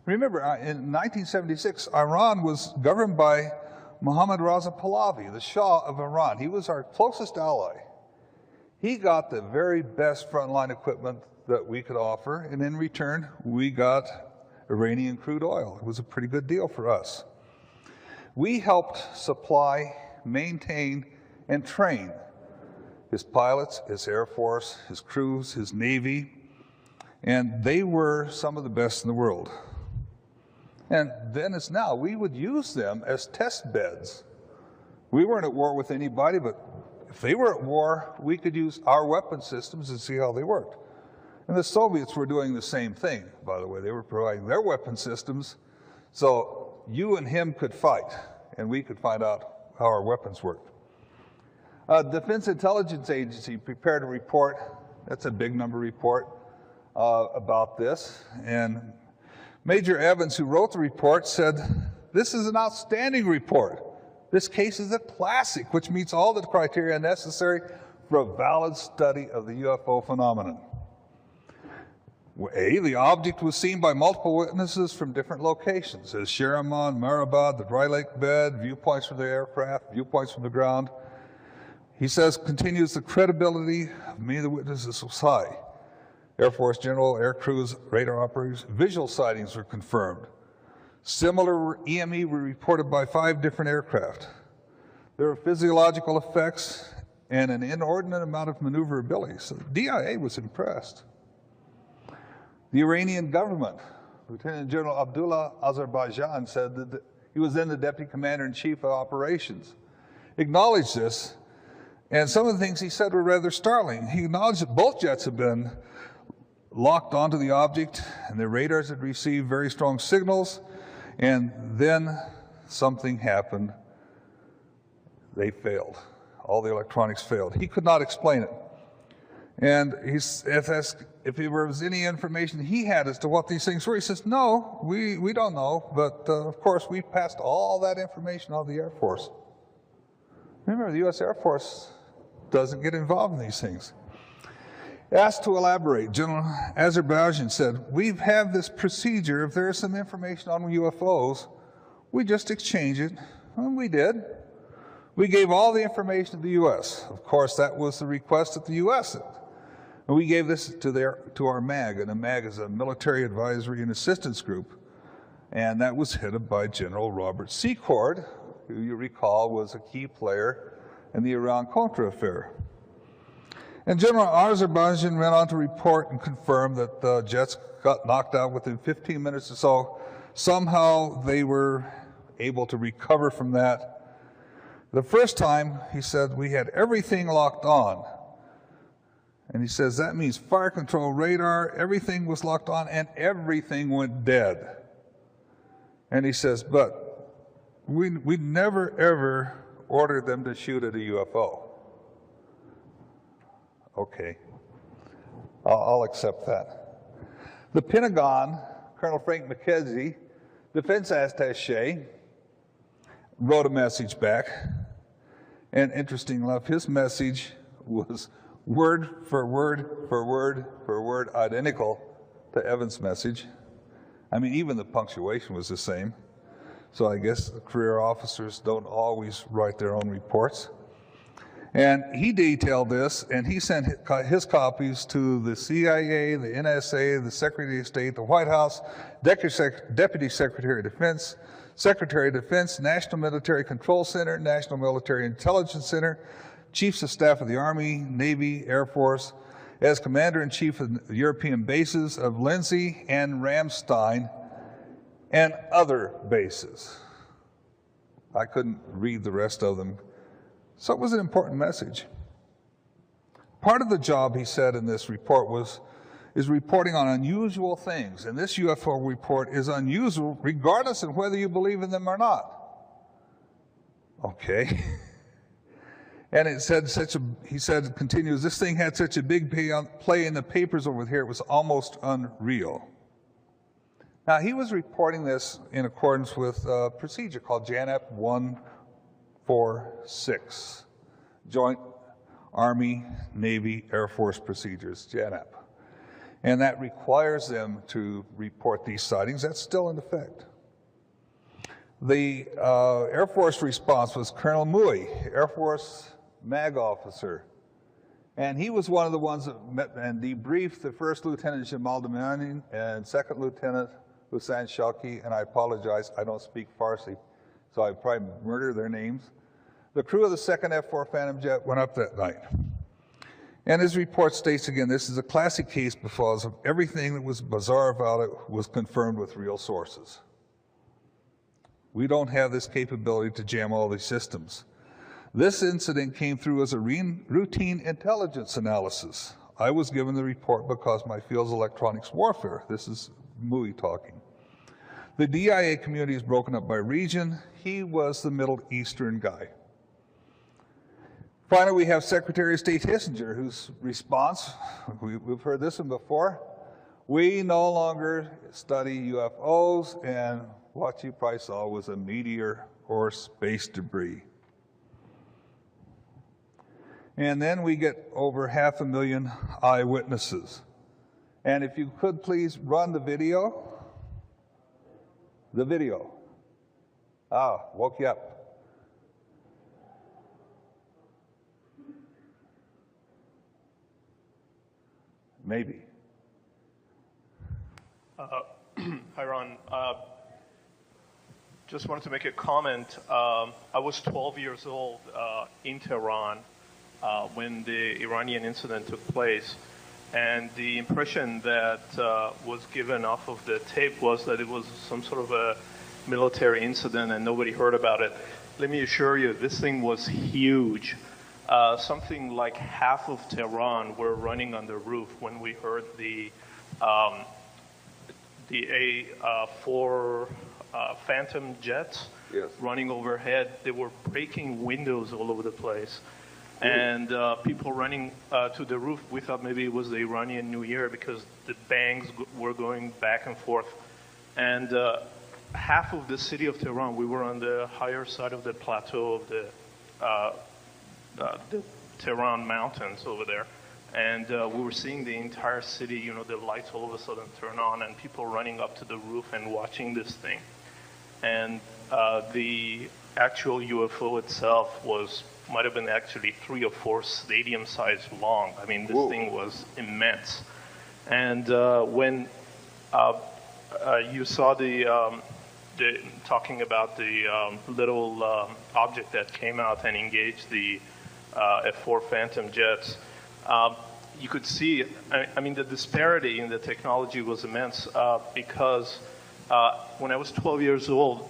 Remember, in 1976, Iran was governed by Mohammad Reza Pahlavi, the Shah of Iran, he was our closest ally. He got the very best frontline equipment that we could offer, and in return, we got Iranian crude oil. It was a pretty good deal for us. We helped supply, maintain, and train his pilots, his Air Force, his crews, his Navy, and they were some of the best in the world. And then as now, we would use them as test beds. We weren't at war with anybody, but if they were at war, we could use our weapon systems and see how they worked. And the Soviets were doing the same thing, by the way. They were providing their weapon systems, so you and him could fight, and we could find out how our weapons worked. Defense Intelligence Agency prepared a report, that's a big number report, about this. And Major Evans, who wrote the report, said, "This is an outstanding report. This case is a classic, which meets all the criteria necessary for a valid study of the UFO phenomenon." A, the object was seen by multiple witnesses from different locations, as Sharaman, Marabad, the Dry Lake bed, viewpoints from the aircraft, viewpoints from the ground. He says, continues, the credibility of many of the witnesses was high. Air Force General, air crews, radar operators, visual sightings were confirmed. Similar EME were reported by 5 different aircraft. There were physiological effects and an inordinate amount of maneuverability. So the DIA was impressed. The Iranian government, Lieutenant General Abdullah Azerbaijan, said that he was then the Deputy Commander-in-Chief of Operations, acknowledged this, and some of the things he said were rather startling. He acknowledged that both jets had been locked onto the object, and their radars had received very strong signals, and then something happened. They failed. All the electronics failed. He could not explain it. And if there was any information he had as to what these things were, he says, no, we don't know, but of course we passed all that information on to the Air Force. Remember, the U.S. Air Force doesn't get involved in these things. Asked to elaborate, General Azerbaijan said, we have this procedure. If there is some information on UFOs, we just exchange it. And we did. We gave all the information to the U.S. Of course, that was the request that the U.S. And we gave this to our MAG, and a MAG is a Military Advisory and Assistance Group, and that was headed by General Robert Secord, who you recall was a key player in the Iran-Contra affair. And General Azerbaijan went on to report and confirm that the jets got knocked out within 15 minutes or so. Somehow they were able to recover from that. The first time, he said, we had everything locked on. And he says that means fire control radar, everything was locked on, and everything went dead. And he says, but we never, ever ordered them to shoot at a UFO. Okay, I'll accept that. The Pentagon, Colonel Frank McKenzie, defense attaché, wrote a message back. And interesting enough, his message was word for word for word for word identical to Evans' message. I mean, even the punctuation was the same. So I guess the career officers don't always write their own reports. And he detailed this, and he sent his copies to the CIA, the NSA, the Secretary of State, the White House, Deputy Secretary of Defense, Secretary of Defense, National Military Control Center, National Military Intelligence Center, Chiefs of Staff of the Army, Navy, Air Force, as Commander-in-Chief of the European bases of Lindsay and Ramstein, and other bases. I couldn't read the rest of them. So it was an important message. Part of the job, he said in this report, is reporting on unusual things. And this UFO report is unusual regardless of whether you believe in them or not. Okay. And it said he said, continues, this thing had such a big play in the papers over here, it was almost unreal. Now, he was reporting this in accordance with a procedure called JANAP 146, Joint Army, Navy, Air Force Procedures, JANAP. And that requires them to report these sightings. That's still in effect. The Air Force response was Colonel Mui, Air Force MAG officer. And he was one of the ones that met and debriefed the First Lieutenant Jamal Damani and Second Lieutenant Hussein Shawki, and I apologize, I don't speak Farsi, so I probably murder their names. The crew of the second F-4 Phantom jet went up that night. And his report states again, this is a classic case because of everything that was bizarre about it was confirmed with real sources. We don't have this capability to jam all these systems. This incident came through as a routine intelligence analysis. I was given the report because my field's electronics warfare. This is Mui talking. The DIA community is broken up by region. He was the Middle Eastern guy. Finally, we have Secretary of State Kissinger, whose response, we've heard this one before, we no longer study UFOs, and what you probably saw was a meteor or space debris. And then we get over 500,000 eyewitnesses. And if you could please run the video. The video. Ah, woke you up. Maybe. Hi, Ron. Just wanted to make a comment. I was 12 years old in Tehran when the Iranian incident took place. And the impression that was given off of the tape was that it was some sort of a military incident and nobody heard about it. Let me assure you, this thing was huge. Something like half of Tehran were running on the roof when we heard the A4 Phantom jets running overhead. They were breaking windows all over the place. And people running to the roof, we thought maybe it was the Iranian New Year because the bangs were going back and forth. And half of the city of Tehran, we were on the higher side of the plateau of the Tehran mountains over there. And we were seeing the entire city, you know, the lights all of a sudden turn on and people running up to the roof and watching this thing. And the actual UFO itself might have been actually 3 or 4 stadium size long. I mean, this thing was immense. And when you saw talking about the little object that came out and engaged the F-4 Phantom jets, you could see, I mean, the disparity in the technology was immense because when I was 12 years old,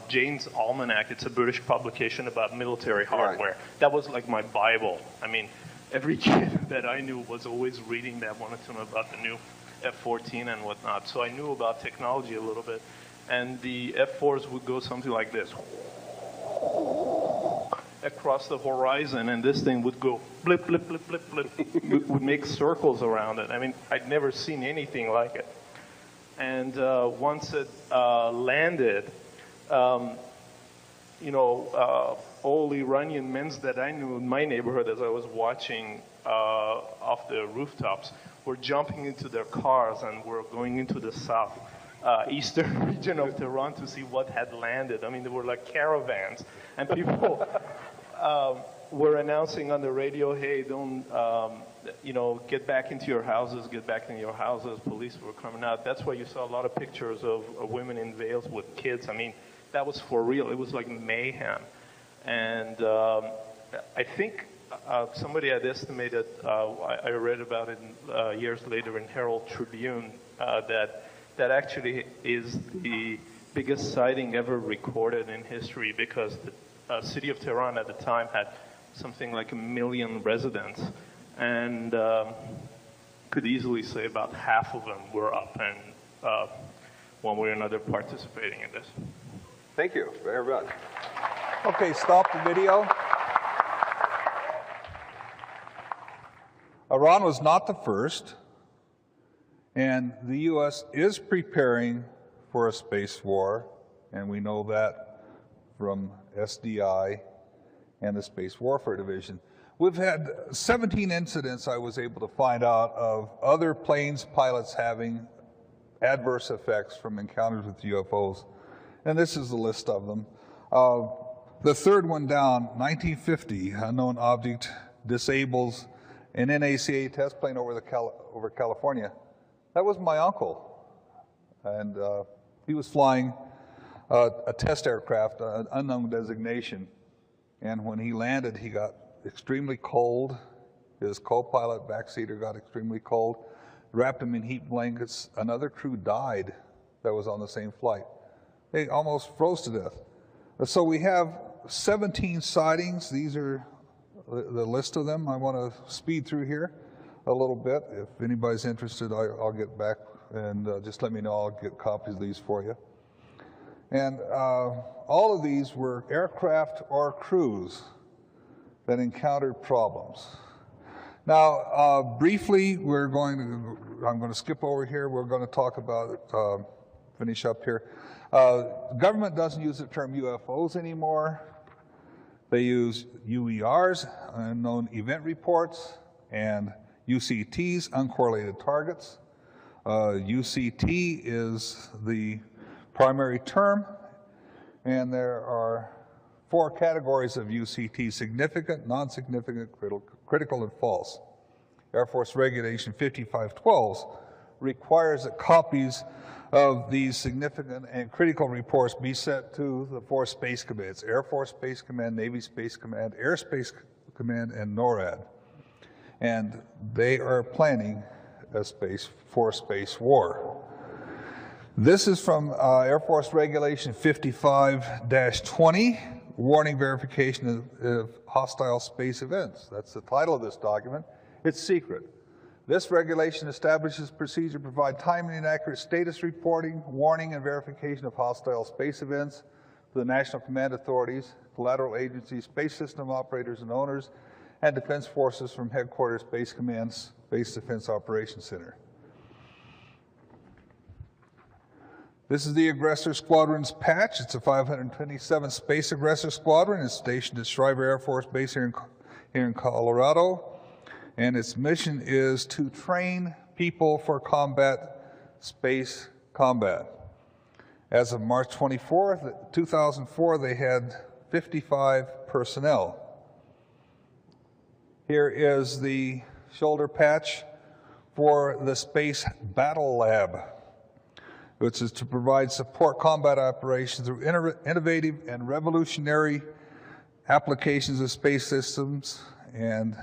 Jane's Almanac, it's a British publication about military hardware. Right. That was like my Bible. I mean, every kid that I knew was always reading that, wanted to know about the new F-14 and whatnot. So I knew about technology a little bit. And the F-4s would go something like this across the horizon, and this thing would go blip, blip, blip, blip, blip, would make circles around it. I mean, I'd never seen anything like it. And once it landed, you know, all Iranian men that I knew in my neighborhood as I was watching off the rooftops were jumping into their cars and were going into the eastern region of Tehran to see what had landed. I mean, there were like caravans, and people were announcing on the radio, hey, don't, you know, get back into your houses, get back into your houses. Police were coming out. That's why you saw a lot of pictures of women in veils with kids. I mean, that was for real. It was like mayhem. And I think somebody had estimated, I read about it years later in Herald Tribune, that actually is the biggest sighting ever recorded in history, because the city of Tehran at the time had something like 1 million residents, and could easily say about half of them were up and one way or another participating in this. Thank you very much. Okay, stop the video. Iran was not the first, and the U.S. is preparing for a space war, and we know that from SDI and the Space Warfare Division. We've had 17 incidents I was able to find out of other planes, pilots having adverse effects from encounters with UFOs. And this is the list of them. The third one down, 1950, unknown object disables an NACA test plane over California. That was my uncle. And he was flying a test aircraft, an unknown designation. And when he landed, he got extremely cold. His co-pilot backseater got extremely cold, wrapped him in heat blankets. Another crew died that was on the same flight. They almost froze to death. So we have 17 sightings. These are the list of them. I want to speed through here a little bit. If anybody's interested, I'll get back and just let me know. I'll get copies of these for you. And all of these were aircraft or crews that encountered problems. Now, briefly, I'm going to skip over here. We're going to talk about, finish up here. Government doesn't use the term UFOs anymore. They use UERs, unknown event reports, and UCTs, uncorrelated targets. UCT is the primary term, and there are 4 categories of UCT: significant, non-significant, critical, and false. Air Force Regulation 5512 requires that copies of these significant and critical reports be sent to the 4 space commands: Air Force Space Command, Navy Space Command, Air Space Command, and NORAD. And they are planning a space war. This is from Air Force Regulation 55-20, warning verification of hostile space events. That's the title of this document. It's secret. This regulation establishes procedure to provide timely and accurate status reporting, warning, and verification of hostile space events to the National Command Authorities, collateral agencies, space system operators and owners, and defense forces from Headquarters Space Command's Space Defense Operations Center. This is the Aggressor Squadron's patch. It's a 527th Space Aggressor Squadron. It's stationed at Shriver Air Force Base here in Colorado. And its mission is to train people for space combat. As of March 24th, 2004, they had 55 personnel. Here is the shoulder patch for the Space Battle Lab, which is to provide support combat operations through innovative and revolutionary applications of space systems and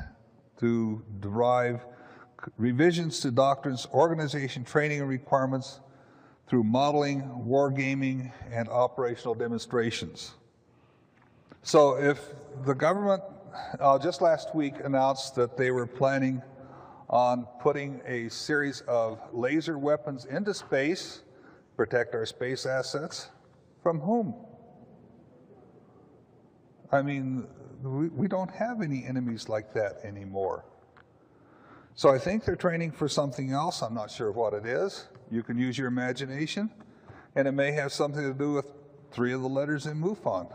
to derive revisions to doctrines, organization, training, and requirements through modeling, wargaming, and operational demonstrations. So if the government just last week announced that they were planning on putting a series of laser weapons into space, protect our space assets, from whom? I mean, we don't have any enemies like that anymore. So I think they're training for something else. I'm not sure what it is. You can use your imagination, and it may have something to do with 3 of the letters in MUFON.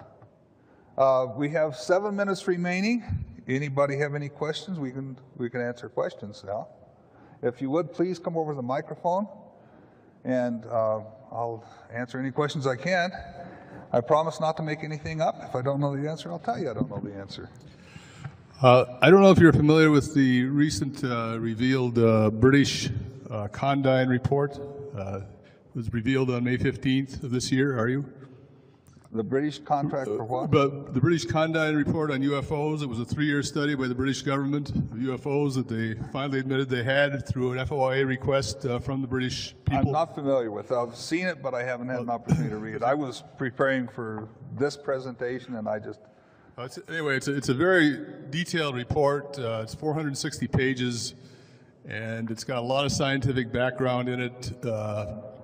We have 7 minutes remaining. Anybody have any questions? We can answer questions now. If you would, please come over to the microphone, and I'll answer any questions I can. I promise not to make anything up. If I don't know the answer, I'll tell you I don't know the answer. I don't know if you're familiar with the recent revealed British Condign report. It was revealed on May 15th of this year. Are you? The British contract for what? But the British Condign report on UFOs. It was a 3-year study by the British government of UFOs that they finally admitted they had through an FOIA request from the British people. I'm not familiar with it. I've seen it, but I haven't had an opportunity to read it. I was preparing for this presentation, and I just... Anyway, it's a very detailed report. It's 460 pages, and it's got a lot of scientific background in it.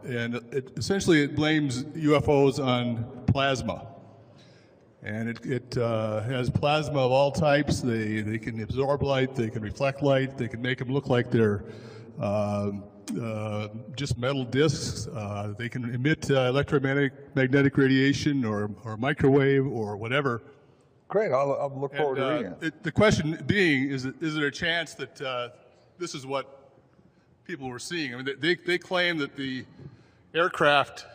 And essentially it blames UFOs on plasma. And it has plasma of all types. They can absorb light, they can reflect light, they can make them look like they're just metal discs. They can emit electromagnetic radiation or microwave or whatever. Great, I'll look forward to reading it. The question being, is there a chance that this is what people were seeing? I mean, they claim that the aircraft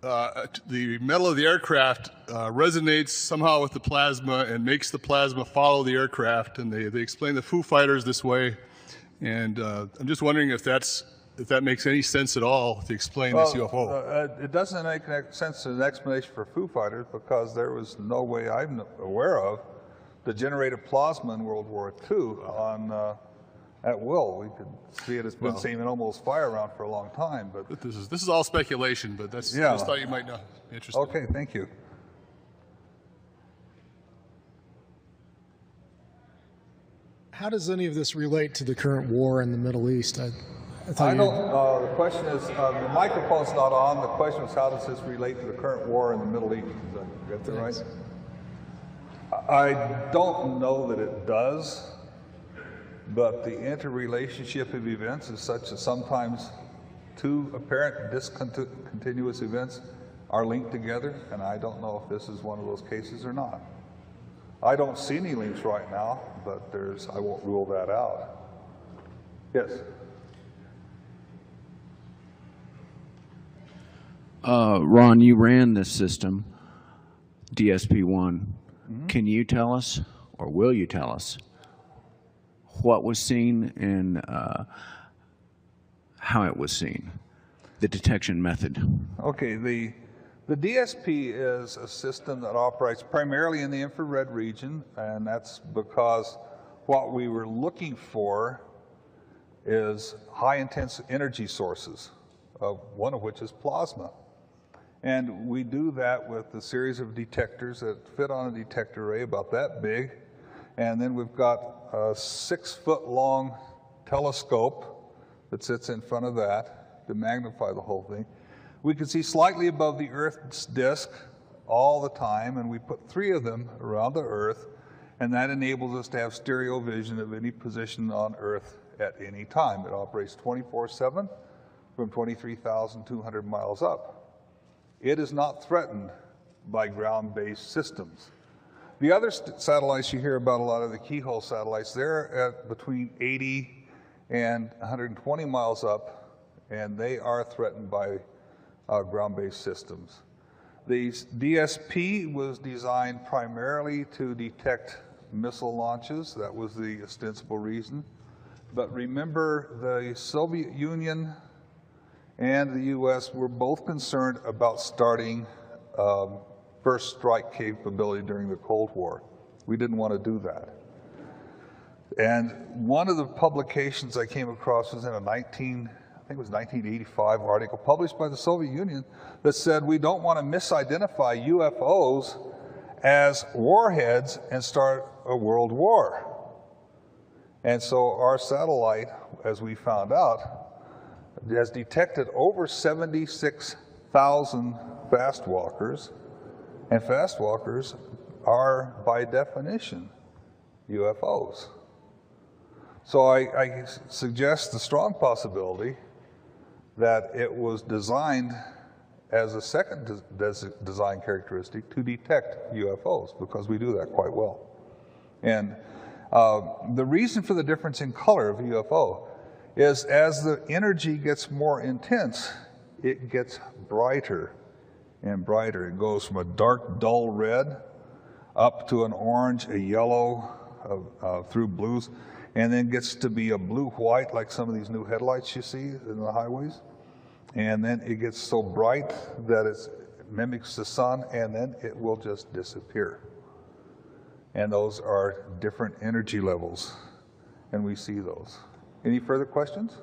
the metal of the aircraft resonates somehow with the plasma and makes the plasma follow the aircraft, and they explain the Foo Fighters this way. And I'm just wondering if that makes any sense at all to explain this UFO. It doesn't make sense as an explanation for Foo Fighters because there was no way I'm aware of to generate a plasma in World War II at will. We could see it as been seen in almost fire around for a long time. But this is all speculation, but that's, I just thought you might know. Interesting. Okay, thank you. How does any of this relate to the current war in the Middle East? I don't, the question is, the microphone's not on. The question is, how does this relate to the current war in the Middle East? Is that right? I don't know that it does, but the interrelationship of events is such that sometimes two apparent discontinuous events are linked together, and I don't know if this is one of those cases or not. I don't see any links right now, but I won't rule that out. Yes? Ron, you ran this system, DSP-1. Can you tell us, or will you tell us, what was seen and how it was seen, the detection method? Okay, the DSP is a system that operates primarily in the infrared region, and that's because what we were looking for is high-intense energy sources, one of which is plasma. And we do that with a series of detectors that fit on a detector array about that big. And then we've got a 6-foot-long telescope that sits in front of that to magnify the whole thing. We can see slightly above the Earth's disk all the time, and we put 3 of them around the Earth, and that enables us to have stereo vision of any position on Earth at any time. It operates 24/7 from 23,200 miles up. It is not threatened by ground-based systems. The other satellites you hear about, a lot of the keyhole satellites, they're at between 80 and 120 miles up, and they are threatened by ground-based systems. The DSP was designed primarily to detect missile launches. That was the ostensible reason. But remember, the Soviet Union and the U.S. were both concerned about starting first strike capability during the Cold War. We didn't want to do that. And one of the publications I came across was in a 1985 article published by the Soviet Union that said we don't want to misidentify UFOs as warheads and start a world war. And so our satellite, as we found out, has detected over 76,000 fast walkers, and fast walkers are, by definition, UFOs. So I suggest the strong possibility that it was designed as a second design characteristic to detect UFOs, because we do that quite well. And the reason for the difference in color of UFO is as the energy gets more intense, it gets brighter and brighter. It goes from a dark, dull red up to an orange, a yellow, through blues, and then gets to be a blue-white, like some of these new headlights you see in the highways. And then it gets so bright that it mimics the sun, and then it will just disappear. And those are different energy levels, and we see those. Any further questions?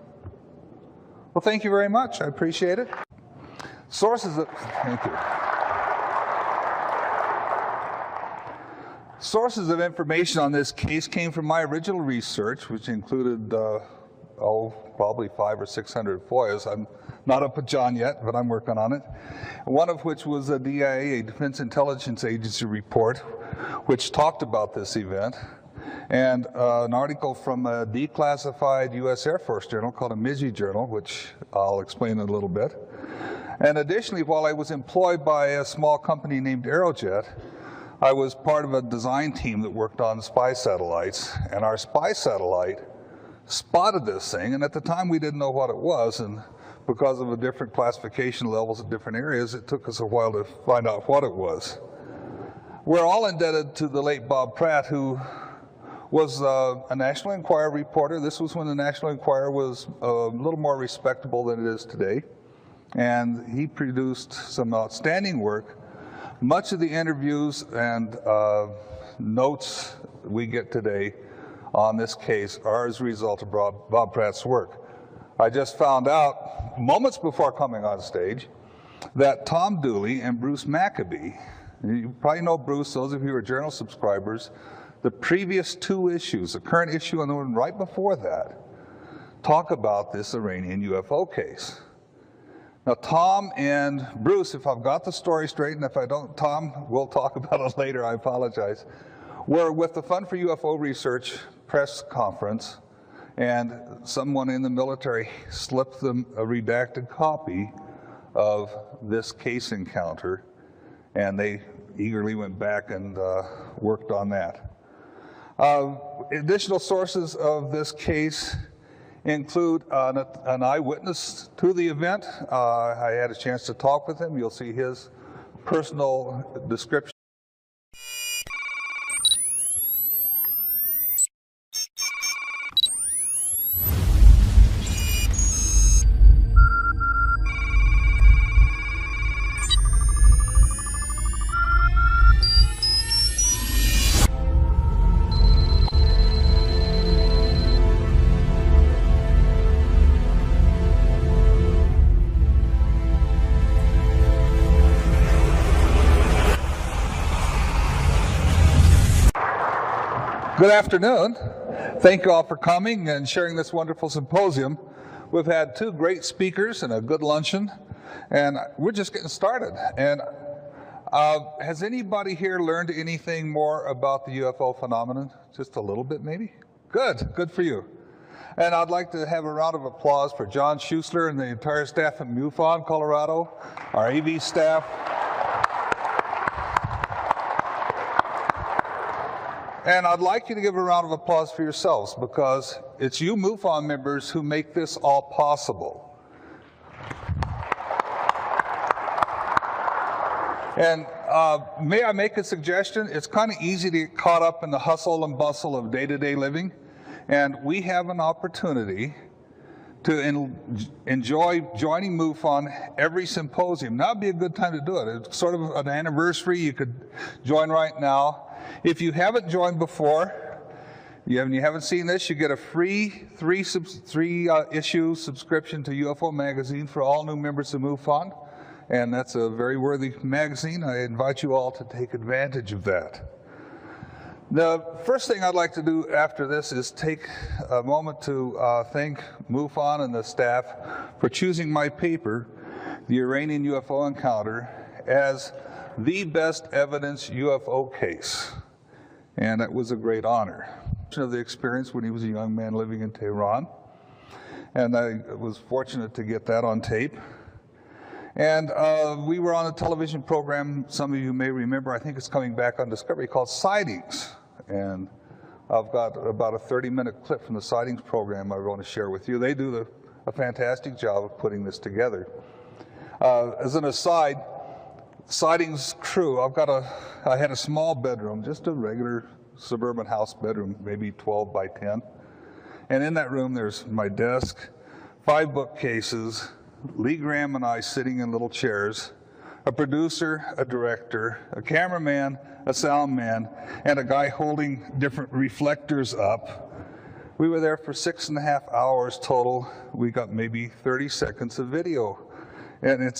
Well, thank you very much. I appreciate it. Sources of, thank you. Sources of information on this case came from my original research, which included, probably 500 or 600 FOIAs. I'm not up with John yet, but I'm working on it. One of which was a DIA, a Defense Intelligence Agency report, which talked about this event, and an article from a declassified U.S. Air Force journal called a MISI journal, which I'll explain in a little bit. And additionally, while I was employed by a small company named Aerojet, I was part of a design team that worked on spy satellites, and our spy satellite spotted this thing, and at the time we didn't know what it was, because of the different classification levels at different areas, it took us a while to find out what it was. We're all indebted to the late Bob Pratt, who was a National Enquirer reporter. This was when the National Enquirer was a little more respectable than it is today. And he produced some outstanding work. Much of the interviews and notes we get today on this case are as a result of Bob Pratt's work. I just found out, moments before coming on stage, that Tom Dooley and Bruce Maccabee, you probably know Bruce, those of you who are journal subscribers, the previous two issues, the current issue and the one right before that, talk about this Iranian UFO case. Now, Tom and Bruce, if I've got the story straight, and if I don't, Tom, we'll talk about it later, I apologize, were with the Fund for UFO Research press conference, and someone in the military slipped them a redacted copy of this case encounter, and they eagerly went back and worked on that. Additional sources of this case include an eyewitness to the event. I had a chance to talk with him. You'll see his personal description. Good afternoon. Thank you all for coming and sharing this wonderful symposium. We've had two great speakers and a good luncheon, and we're just getting started. And has anybody here learned anything more about the UFO phenomenon? Just a little bit, maybe? Good for you. And I'd like to have a round of applause for John Schuessler and the entire staff from MUFON, Colorado, our AV staff. And I'd like you to give a round of applause for yourselves, because it's you MUFON members who make this all possible. And may I make a suggestion? It's kind of easy to get caught up in the hustle and bustle of day-to-day living, and we have an opportunity to enjoy joining MUFON every symposium. Now would be a good time to do it. It's sort of an anniversary. You could join right now. If you haven't joined before, you haven't seen this, you get a free three-issue subscription to UFO Magazine for all new members of MUFON, and that's a very worthy magazine. I invite you all to take advantage of that. The first thing I'd like to do after this is take a moment to thank MUFON and the staff for choosing my paper, The Iranian UFO Encounter, as the best evidence UFO case. And that was a great honor. Of the experience when he was a young man living in Tehran. And I was fortunate to get that on tape. And we were on a television program, some of you may remember, I think it's coming back on Discovery, called Sightings. And I've got about a 30-minute clip from the Sightings program I want to share with you. They do a fantastic job of putting this together. As an aside, Sightings crew, I had a small bedroom, just a regular suburban house bedroom, maybe 12 by 10. And in that room, there's my desk, 5 bookcases, Lee Graham and I sitting in little chairs, a producer, a director, a cameraman, a sound man, and a guy holding different reflectors up. We were there for 6.5 hours total. We got maybe 30 seconds of video. And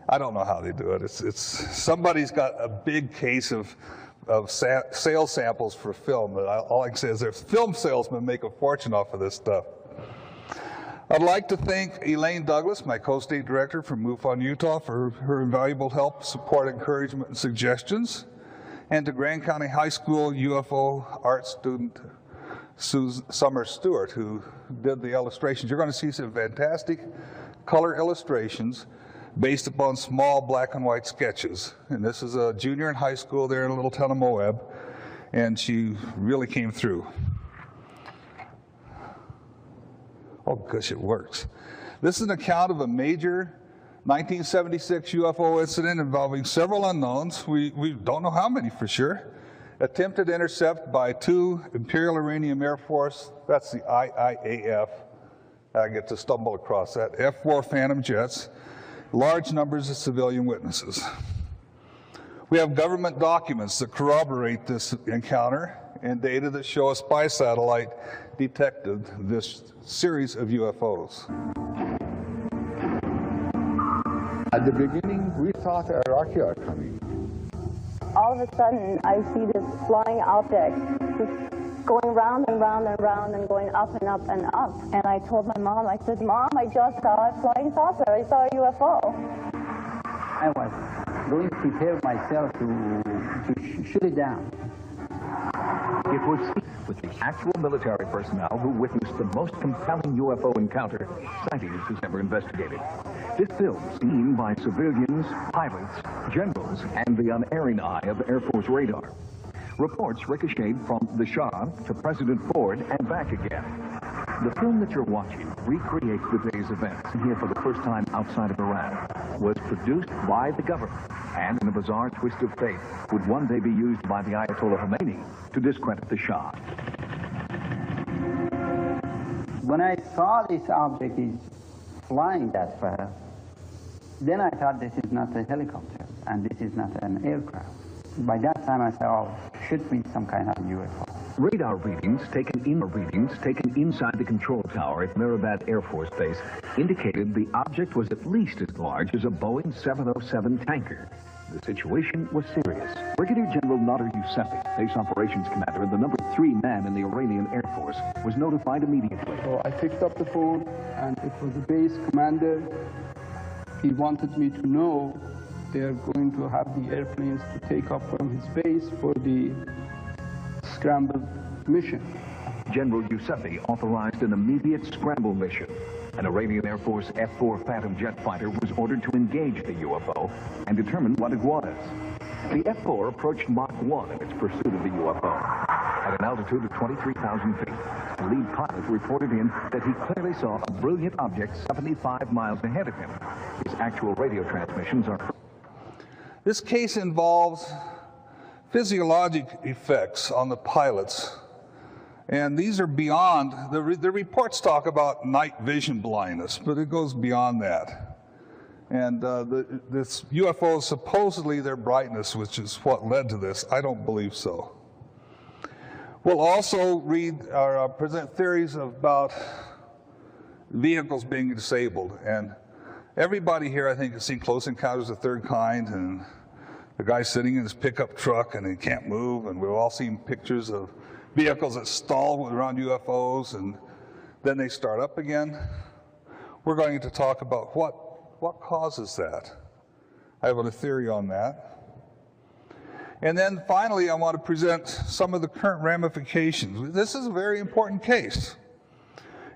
I don't know how they do it. Somebody's got a big case of sales samples for film. But all I can say is there's film salesmen make a fortune off of this stuff. I'd like to thank Elaine Douglas, my co-state director from MUFON, Utah, for her invaluable help, support, encouragement, and suggestions. And to Grand County High School UFO art student Summer Stewart, who did the illustrations. You're going to see some fantastic color illustrations based upon small black and white sketches. And this is a junior in high school there in a little town of Moab, and she really came through. Oh gosh, it works. This is an account of a major 1976 UFO incident involving several unknowns. We don't know how many for sure. Attempted intercept by 2 Imperial Iranian Air Force, that's the IIAF. I get to stumble across that. F-4 Phantom jets, large numbers of civilian witnesses. We have government documents that corroborate this encounter and data that show a spy satellite detected this series of UFOs. At the beginning, we thought Iraqi are coming. All of a sudden, I see this flying object just going round and round and round and going up and up and up. And I told my mom, I said, Mom, I just saw a flying saucer. I saw a UFO. I was going to prepare myself to shoot it down. It was with the actual military personnel who witnessed the most compelling UFO encounter sightings has ever investigated. This film, seen by civilians, pilots, generals, and the unerring eye of Air Force radar. Reports ricocheted from the Shah to President Ford and back again. The film that you're watching recreates the day's events here for the first time outside of Iran, was produced by the government, and in a bizarre twist of fate, would one day be used by the Ayatollah Khomeini to discredit the Shah. When I saw this object is flying that far, then I thought this is not a helicopter, and this is not an aircraft. By that time I said, oh, should be some kind of UFO. Radar readings taken inside the control tower at Mehrabad Air Force Base indicated the object was at least as large as a Boeing 707 tanker. The situation was serious. Brigadier General Nader Yousefi, Base Operations Commander and the number 3 man in the Iranian Air Force, was notified immediately. So I picked up the phone, and it was the base commander. He wanted me to know they are going to have the airplanes to take off from his base for the scramble mission. General Yousefi authorized an immediate scramble mission. An Iranian Air Force F-4 Phantom jet fighter was ordered to engage the UFO and determine what it was. The F-4 approached Mach 1 in its pursuit of the UFO. At an altitude of 23,000 feet, the lead pilot reported in that he clearly saw a brilliant object 75 miles ahead of him. His actual radio transmissions are... This case involves physiologic effects on the pilots, and these are beyond, the reports talk about night vision blindness, but it goes beyond that. And this UFO, supposedly their brightness, which is what led to this, I don't believe so. We'll also read or present theories about vehicles being disabled, and everybody here, I think, has seen Close Encounters of the Third Kind, and the guy sitting in his pickup truck and he can't move, and we've all seen pictures of vehicles that stall around UFOs and then they start up again. We're going to talk about what causes that. I have a theory on that. And then finally, I want to present some of the current ramifications. This is a very important case.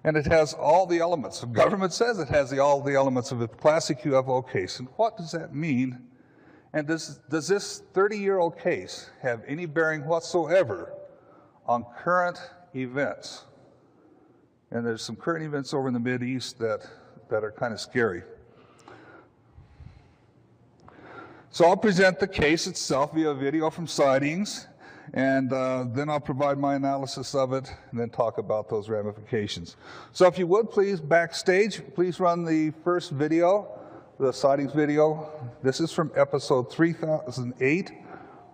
And it has all the elements. The government says it has all the elements of a classic UFO case. And what does that mean? And does this 30-year-old case have any bearing whatsoever on current events? And there's some current events over in the Mideast that are kind of scary. So I'll present the case itself via video from sightings, and then I'll provide my analysis of it, and then talk about those ramifications. So if you would, please, backstage, please run the first video, the sightings video. This is from episode 3008,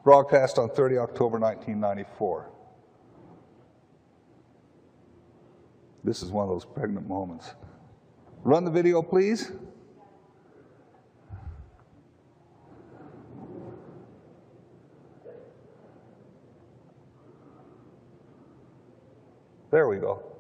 broadcast on 30 October 1994. This is one of those pregnant moments. Run the video, please. There we go.